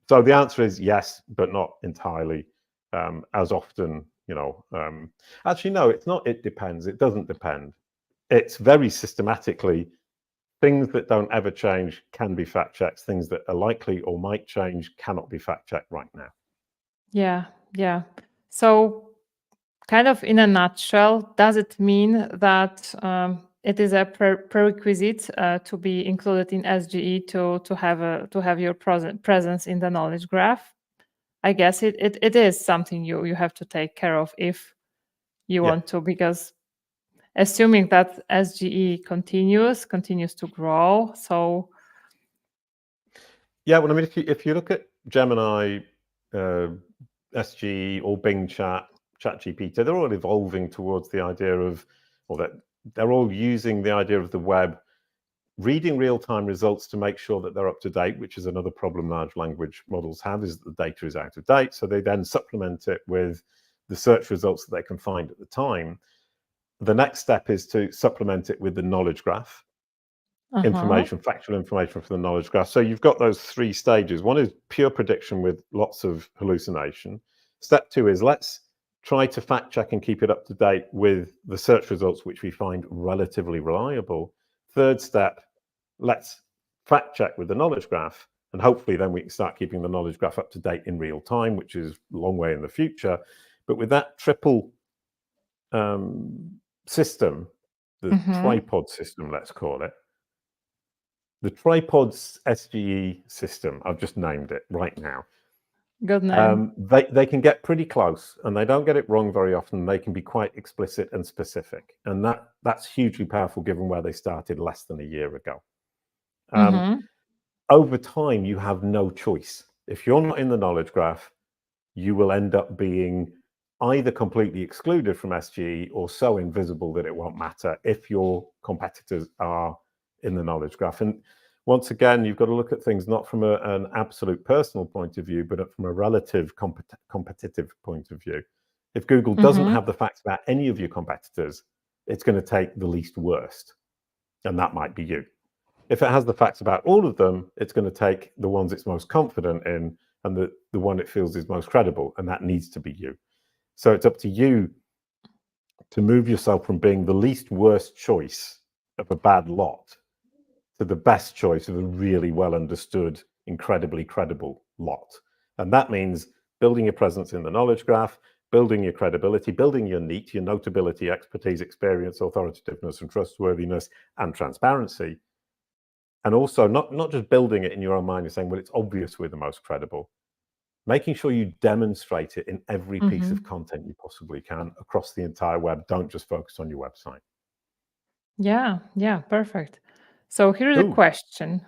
Speaker 2: So the answer is yes, but not entirely as often, actually, no, it's not. It depends. It doesn't depend. It's very systematically, things that don't ever change can be fact checked. Things that are likely or might change cannot be fact checked right now.
Speaker 1: Yeah. So kind of in a nutshell, does it mean that it is a prerequisite to be included in SGE to have your presence in the knowledge graph? I guess it is something you have to take care of if you want to, because assuming that SGE continues to grow. So
Speaker 2: yeah, well, I mean, if you look at Gemini, SGE, or Bing Chat, ChatGPT, they're all evolving towards the idea of, or that they're all using the idea of the web, reading real-time results to make sure that they're up to date, which is another problem large language models have, is that the data is out of date. So they then supplement it with the search results that they can find at the time. The next step is to supplement it with the knowledge graph, factual information from the knowledge graph. So you've got those three stages. One is pure prediction with lots of hallucination. Step two is let's try to fact check and keep it up to date with the search results, which we find relatively reliable. Third step, let's fact check with the knowledge graph, and hopefully then we can start keeping the knowledge graph up to date in real time, which is a long way in the future. But with that triple system, the tripod system, let's call it, the tripod's SGE system, I've just named it right now.
Speaker 1: Good name.
Speaker 2: They can get pretty close, and they don't get it wrong very often. They can be quite explicit and specific, and that's hugely powerful given where they started less than a year ago. Over time, you have no choice. If you're not in the knowledge graph, you will end up being either completely excluded from SGE or so invisible that it won't matter if your competitors are in the knowledge graph. And once again, you've got to look at things not from an absolute personal point of view, but from a relative competitive point of view. If Google doesn't have the facts about any of your competitors, it's going to take the least worst, and that might be you. If it has the facts about all of them, it's going to take the ones it's most confident in and the one it feels is most credible, and that needs to be you. So it's up to you to move yourself from being the least worst choice of a bad lot to the best choice of a really well understood, incredibly credible lot. And that means building your presence in the knowledge graph, building your credibility, building your NEAT, your notability, expertise, experience, authoritativeness, and trustworthiness, and transparency. And also not just building it in your own mind and saying, well, it's obvious we're the most credible. Making sure you demonstrate it in every piece of content you possibly can across the entire web. Don't just focus on your website.
Speaker 1: Yeah, perfect. So here's a question.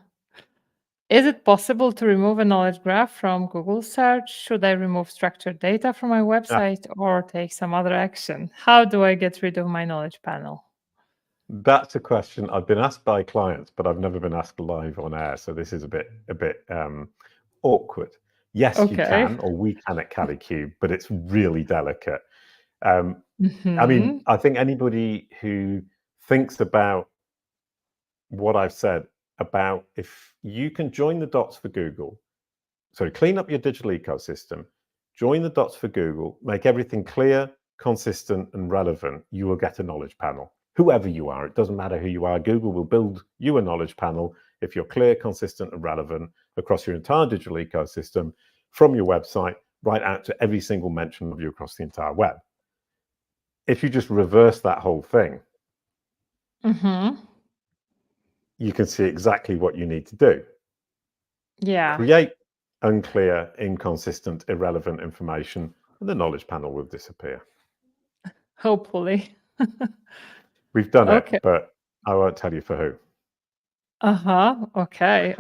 Speaker 1: Is it possible to remove a knowledge graph from Google search? Should I remove structured data from my website or take some other action? How do I get rid of my knowledge panel?
Speaker 2: That's a question I've been asked by clients, but I've never been asked live on air. So this is a bit awkward. Yes, you can, or we can at CaliCube, but it's really delicate. I mean, I think anybody who thinks about what I've said about if you can join the dots for Google, so clean up your digital ecosystem, join the dots for Google, make everything clear, consistent, and relevant, you will get a knowledge panel. Whoever you are, it doesn't matter who you are, Google will build you a knowledge panel if you're clear, consistent, and relevant across your entire digital ecosystem, from your website right out to every single mention of you across the entire web. If you just reverse that whole thing, you can see exactly what you need to do. Create unclear, inconsistent, irrelevant information, and the knowledge panel will disappear.
Speaker 1: Hopefully.
Speaker 2: We've done it, but I won't tell you for who.
Speaker 1: Okay.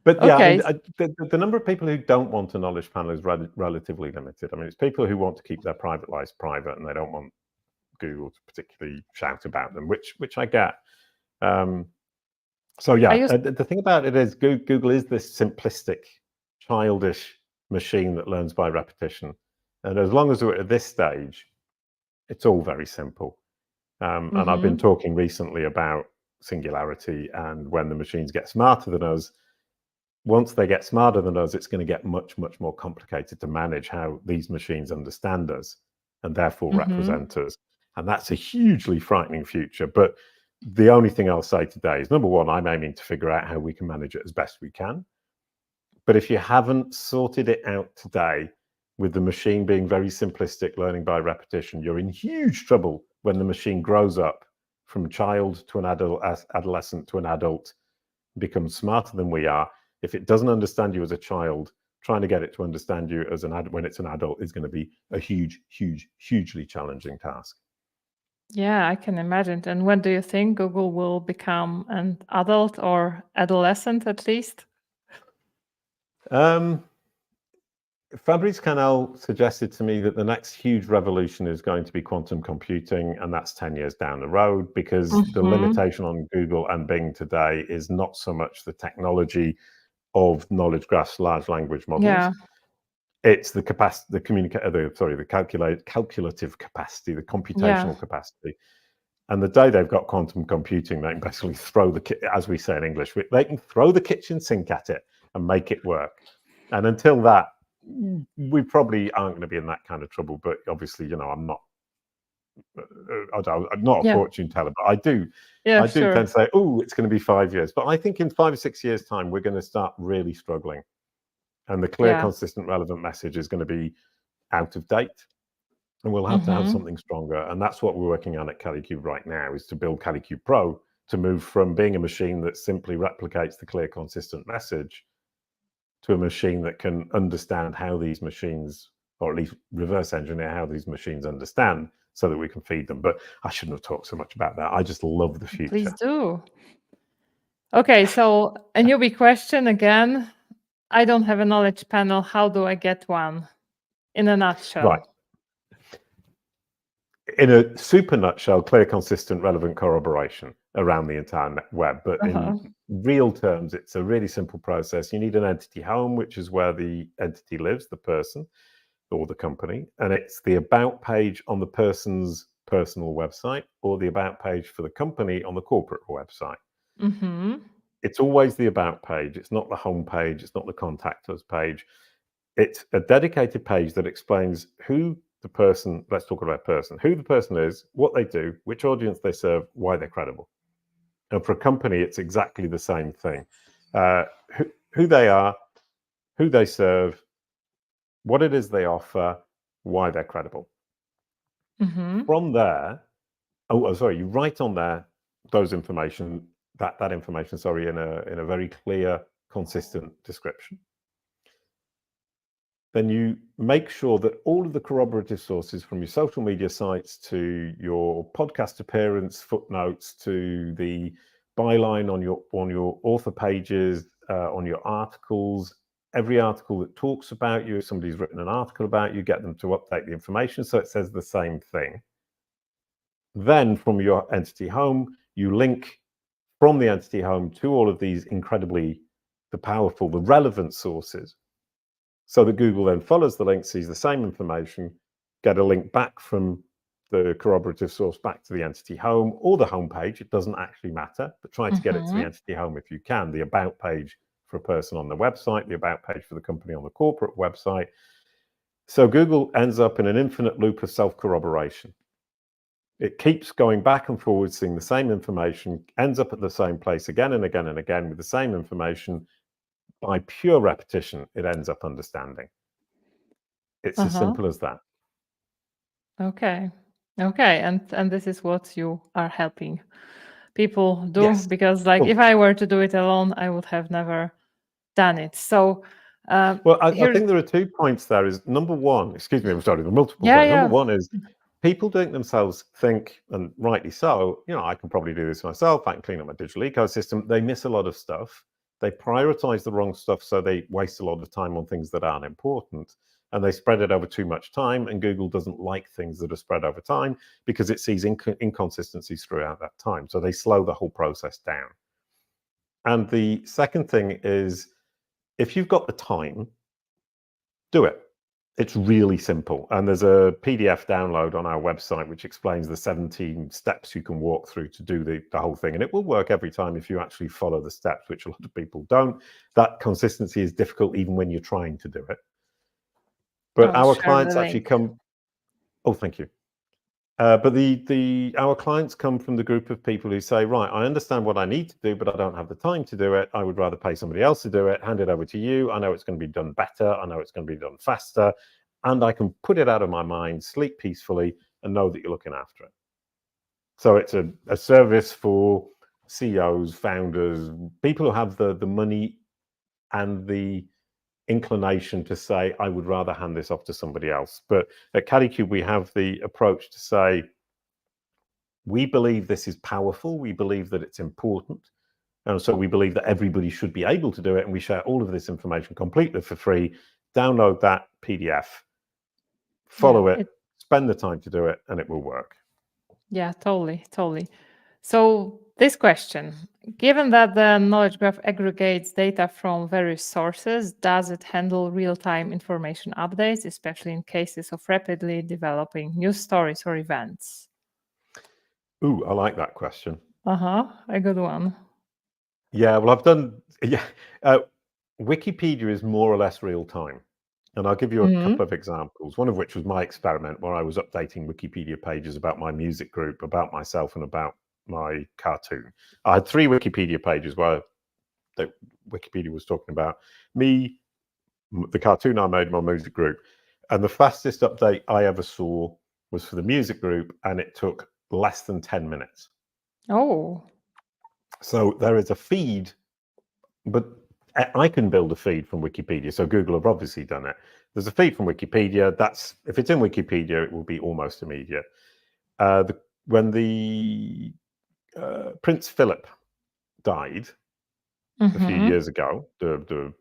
Speaker 2: But yeah, I mean, the number of people who don't want a knowledge panel is relatively limited. I mean, it's people who want to keep their private lives private and they don't want Google to particularly shout about them, which I get. So yeah, the thing about it is Google is this simplistic, childish machine that learns by repetition. And as long as we're at this stage, it's all very simple. And I've been talking recently about singularity, and when the machines get smarter than us, once they get smarter than us, it's going to get much, much more complicated to manage how these machines understand us and therefore represent us. And that's a hugely frightening future. But the only thing I'll say today is, number one, I'm aiming to figure out how we can manage it as best we can. But if you haven't sorted it out today, with the machine being very simplistic, learning by repetition, you're in huge trouble when the machine grows up from child to an adolescent to an adult, becomes smarter than we are. If it doesn't understand you as a child, trying to get it to understand you as when it's an adult is going to be a hugely challenging task.
Speaker 1: Yeah, I can imagine. And when do you think Google will become an adult or adolescent at least?
Speaker 2: Fabrice Canel suggested to me that the next huge revolution is going to be quantum computing, and that's 10 years down the road, because the limitation on Google and Bing today is not so much the technology of knowledge graphs, large language models. It's the capacity, the calculative capacity, the computational capacity. And the day they've got quantum computing, they can basically throw as we say in English, they can throw the kitchen sink at it and make it work. And until that, we probably aren't going to be in that kind of trouble. But obviously, I'm not a fortune teller, but I do tend to say, oh, it's going to be 5 years. But I think in 5 or 6 years' time, we're going to start really struggling. And the clear, consistent, relevant message is going to be out of date. and we'll have to have something stronger. And that's what we're working on at Kalicube right now, is to build Kalicube Pro to move from being a machine that simply replicates the clear, consistent message to a machine that can understand how these machines, or at least reverse engineer how these machines understand, so that we can feed them. But I shouldn't have talked so much about that. I just love the future.
Speaker 1: Please do. Okay, so a newbie question again. I don't have a knowledge panel. How do I get one? In a nutshell.
Speaker 2: Right. In a super nutshell, clear, consistent, relevant corroboration around the entire web. But in real terms, it's a really simple process. You need an entity home, which is where the entity lives, the person or the company. And it's the about page on the person's personal website, or the about page for the company on the corporate website. It's always the about page. It's not the home page. It's not the contact us page. It's a dedicated page that explains who the person, let's talk about person, who the person is, what they do, which audience they serve, why they're credible. And for a company, it's exactly the same thing. Who they are, who they serve, what it is they offer, why they're credible. From there, you write on there those information, that information, in a very clear, consistent description. Then you make sure that all of the corroborative sources, from your social media sites to your podcast appearance, footnotes, to the byline on your author pages, on your articles, every article that talks about you, if somebody's written an article about you, get them to update the information so it says the same thing. Then from your entity home, you link from the entity home to all of these incredibly powerful, the relevant sources, so that Google then follows the link, sees the same information, get a link back from the corroborative source back to the entity home or the home page. It doesn't actually matter, but try to get it to the entity home if you can. The about page for a person on the website, the about page for the company on the corporate website. So Google ends up in an infinite loop of self-corroboration. It keeps going back and forward, seeing the same information, ends up at the same place again and again and again with the same information. By pure repetition, it ends up understanding. It's as simple as that.
Speaker 1: Okay. And this is what you are helping people do,
Speaker 2: Yes.
Speaker 1: because if I were to do it alone, I would have never done it. So
Speaker 2: well, I think there are 2 points there. Is number one, excuse me, I'm sorry, the multiple points. Number one is people doing it themselves think, and rightly so, I can probably do this myself. I can clean up my digital ecosystem. They miss a lot of stuff. They prioritize the wrong stuff, so they waste a lot of time on things that aren't important, and they spread it over too much time. And Google doesn't like things that are spread over time because it sees inconsistencies throughout that time. So they slow the whole process down. And the second thing is, if you've got the time, do it. It's really simple. And there's a PDF download on our website which explains the 17 steps you can walk through to do the whole thing. And it will work every time if you actually follow the steps, which a lot of people don't. That consistency is difficult even when you're trying to do it. But our clients actually come... Oh, thank you. But our clients come from the group of people who say, right, I understand what I need to do, but I don't have the time to do it. I would rather pay somebody else to do it, hand it over to you. I know it's going to be done better. I know it's going to be done faster. And I can put it out of my mind, sleep peacefully, and know that you're looking after it. So it's a service for CEOs, founders, people who have the money and the inclination to say, I would rather hand this off to somebody else. But at Kalicube, we have the approach to say, we believe this is powerful. We believe that it's important. And so we believe that everybody should be able to do it. And we share all of this information completely for free. Download that PDF, follow it, spend the time to do it, and it will work.
Speaker 1: Yeah, totally. So this question, given that the knowledge graph aggregates data from various sources, does it handle real-time information updates, especially in cases of rapidly developing news stories or events?
Speaker 2: Ooh, I like that question.
Speaker 1: A good one.
Speaker 2: Yeah, well, I've done... Wikipedia is more or less real-time. And I'll give you a couple of examples, one of which was my experiment where I was updating Wikipedia pages about my music group, about myself, and about my cartoon. I had 3 Wikipedia pages where Wikipedia was talking about me, the cartoon I made, my music group. And the fastest update I ever saw was for the music group, and it took less than 10 minutes.
Speaker 1: Oh.
Speaker 2: So there is a feed, but I can build a feed from Wikipedia. So Google have obviously done it. There's a feed from Wikipedia. That's, if it's in Wikipedia, it will be almost immediate. When the Prince Philip died a few years ago, the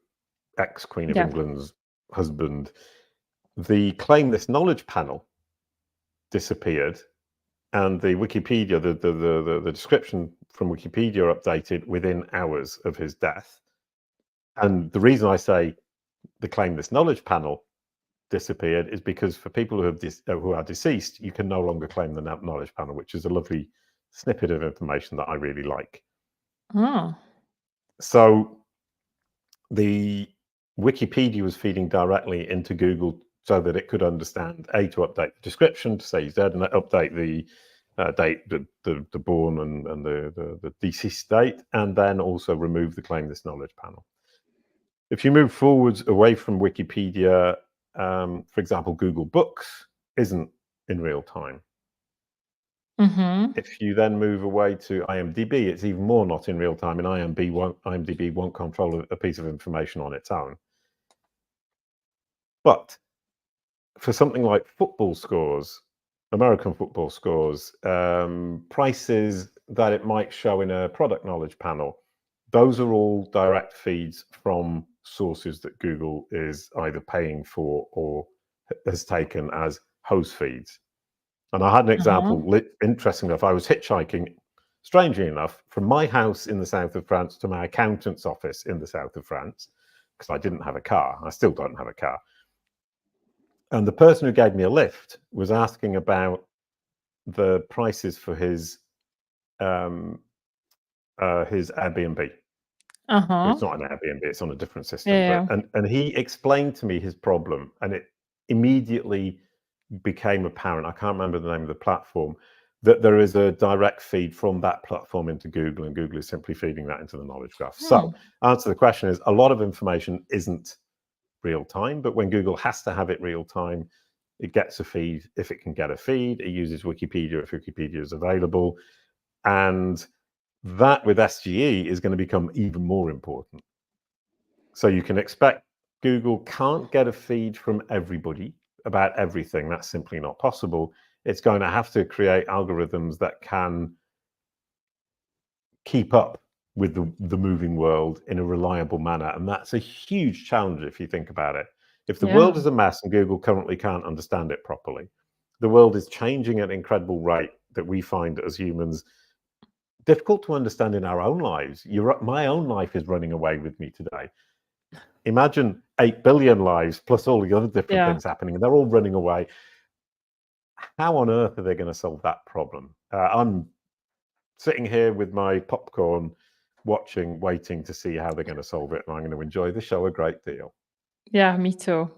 Speaker 2: ex-Queen of England's husband, the Claim This Knowledge panel disappeared, and the Wikipedia, the description from Wikipedia updated within hours of his death. And the reason I say the Claim This Knowledge panel disappeared is because for people who are deceased, you can no longer claim the knowledge panel, which is a lovely snippet of information that I really like.
Speaker 1: Oh.
Speaker 2: So the Wikipedia was feeding directly into Google so that it could understand, to update the description to say he's dead, and update the date, the born and the deceased date, and then also remove the Claim This Knowledge panel. If you move forwards away from Wikipedia, for example, Google Books isn't in real time. If you then move away to IMDb, it's even more not in real time, and IMDb won't control a piece of information on its own. But for something like football scores, American football scores, prices that it might show in a product knowledge panel, those are all direct feeds from sources that Google is either paying for or has taken as host feeds. And I had an example, interesting enough, I was hitchhiking, strangely enough, from my house in the south of France to my accountant's office in the south of France, because I didn't have a car. I still don't have a car. And the person who gave me a lift was asking about the prices for his Airbnb. It's not an Airbnb, it's on a different system.
Speaker 1: Yeah.
Speaker 2: But and he explained to me his problem, and it immediately became apparent, I can't remember the name of the platform, that there is a direct feed from that platform into Google, and Google is simply feeding that into the knowledge graph. So answer to the question is, a lot of information isn't real time, but when Google has to have it real time, it gets a feed. If it can get a feed, it uses Wikipedia if Wikipedia is available. And that with SGE is going to become even more important. So you can expect Google can't get a feed from everybody about everything. That's simply not possible. It's going to have to create algorithms that can keep up with the moving world in a reliable manner. And that's a huge challenge if you think about it. If the world is a mess and Google currently can't understand it properly, the world is changing at an incredible rate that we find as humans difficult to understand in our own lives. My own life is running away with me today. Imagine 8 billion lives plus all the other different things happening, and they're all running away. How on earth are they going to solve that problem? I'm sitting here with my popcorn, watching, waiting to see how they're going to solve it, and I'm going to enjoy the show a great deal.
Speaker 1: Yeah, me too.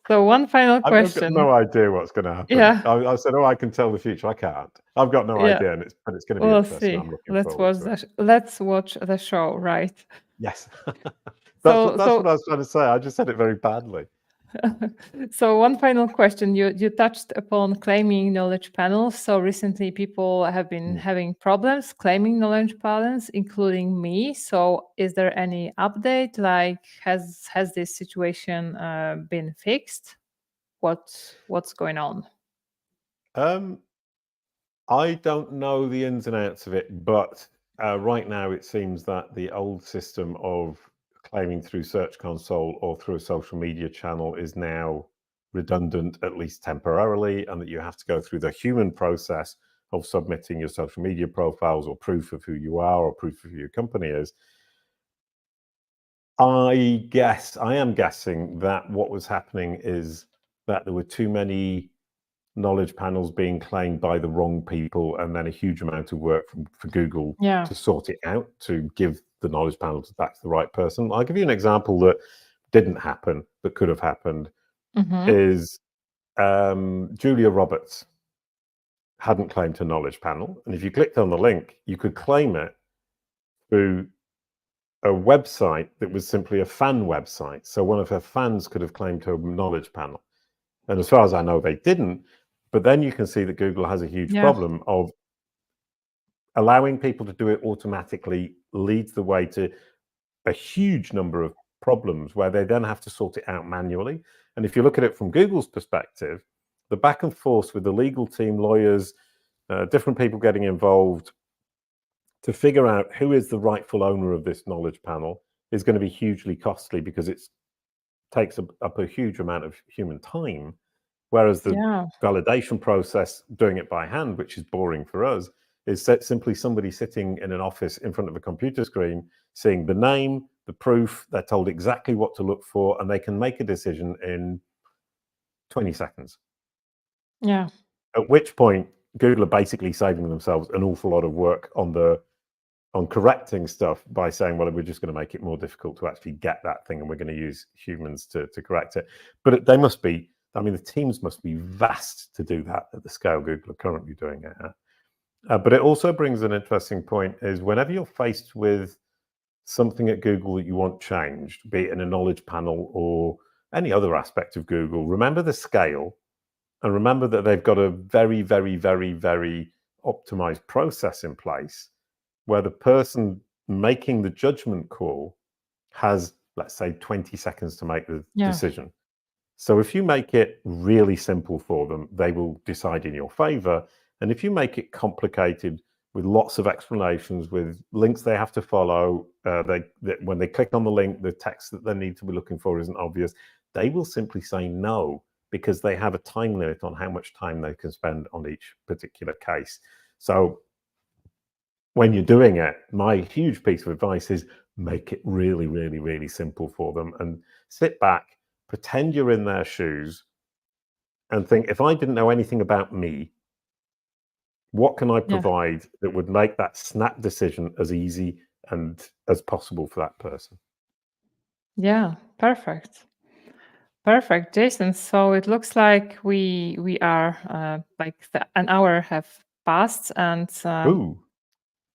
Speaker 1: So one final question.
Speaker 2: I've got no idea what's going to happen.
Speaker 1: Yeah.
Speaker 2: I said, I can tell the future. I can't. I've got no idea, but it's going to be interesting.
Speaker 1: See.
Speaker 2: I'm looking forward to it.
Speaker 1: Let's watch the show, right?
Speaker 2: Yes. That's what I was trying to say. I just said it very badly.
Speaker 1: So one final question. You touched upon claiming knowledge panels. So recently people have been having problems claiming knowledge panels, including me. So is there any update? Like has this situation been fixed? What's going on?
Speaker 2: I don't know the ins and outs of it, but right now it seems that the old system of claiming through Search Console or through a social media channel is now redundant, at least temporarily, and that you have to go through the human process of submitting your social media profiles or proof of who you are or proof of who your company is. I am guessing that what was happening is that there were too many knowledge panels being claimed by the wrong people, and then a huge amount of work for Google to sort it out, to give the knowledge panels back to the right person. I'll give you an example that didn't happen, but could have happened, is Julia Roberts hadn't claimed her knowledge panel. And if you clicked on the link, you could claim it through a website that was simply a fan website. So one of her fans could have claimed her knowledge panel. And as far as I know, they didn't. But then you can see that Google has a huge
Speaker 1: Yeah.
Speaker 2: problem of allowing people to do it automatically leads the way to a huge number of problems where they then have to sort it out manually. And if you look at it from Google's perspective, the back and forth with the legal team, lawyers, different people getting involved to figure out who is the rightful owner of this knowledge panel is going to be hugely costly because it takes up a huge amount of human time. Whereas the
Speaker 1: Yeah.
Speaker 2: validation process, doing it by hand, which is boring for us, is simply somebody sitting in an office in front of a computer screen, seeing the name, the proof, they're told exactly what to look for, and they can make a decision in 20 seconds.
Speaker 1: Yeah.
Speaker 2: At which point, Google are basically saving themselves an awful lot of work on correcting stuff by saying, well, we're just going to make it more difficult to actually get that thing, and we're going to use humans to correct it. But they must be, I mean, the teams must be vast to do that at the scale Google are currently doing it at. But it also brings an interesting point is whenever you're faced with something at Google that you want changed, be it in a knowledge panel or any other aspect of Google, remember the scale and remember that they've got a very, very, very, very optimized process in place where the person making the judgment call has, let's say, 20 seconds to make the decision. So if you make it really simple for them, they will decide in your favor. And if you make it complicated with lots of explanations, with links they have to follow, when they click on the link, the text that they need to be looking for isn't obvious, they will simply say no because they have a time limit on how much time they can spend on each particular case. So when you're doing it, my huge piece of advice is make it really, really, really simple for them and sit back, pretend you're in their shoes and think, if I didn't know anything about me, what can I provide that would make that snap decision as easy and as possible for that person?
Speaker 1: Yeah, perfect. Perfect, Jason. So it looks like we are like an hour have passed, and
Speaker 2: Ooh.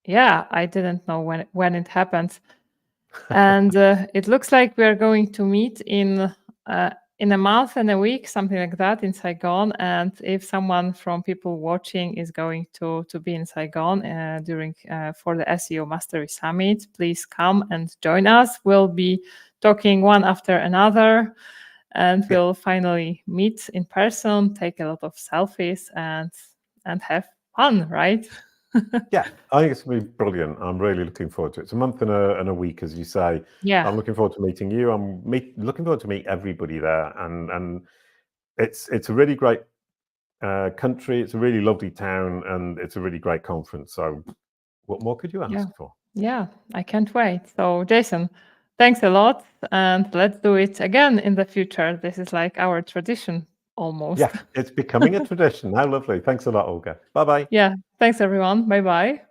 Speaker 1: yeah, I didn't know when it happened, and it looks like we are going to meet in a month and a week, something like that, in Saigon. And if someone from people watching is going to be in Saigon during for the SEO Mastery Summit, please come and join us. We'll be talking one after another. And we'll finally meet in person, take a lot of selfies, and have fun, right?
Speaker 2: Yeah, I think it's going to be brilliant. I'm really looking forward to it. It's a month and a week, as you say.
Speaker 1: Yeah.
Speaker 2: I'm looking forward to meeting you. I'm looking forward to meet everybody there, and it's a really great country. It's a really lovely town, and it's a really great conference. So, what more could you ask for?
Speaker 1: Yeah, I can't wait. So, Jason, thanks a lot, and let's do it again in the future. This is like our tradition almost.
Speaker 2: Yeah, it's becoming a tradition. How lovely. Thanks a lot, Olga. Bye-bye.
Speaker 1: Yeah, thanks everyone. Bye-bye.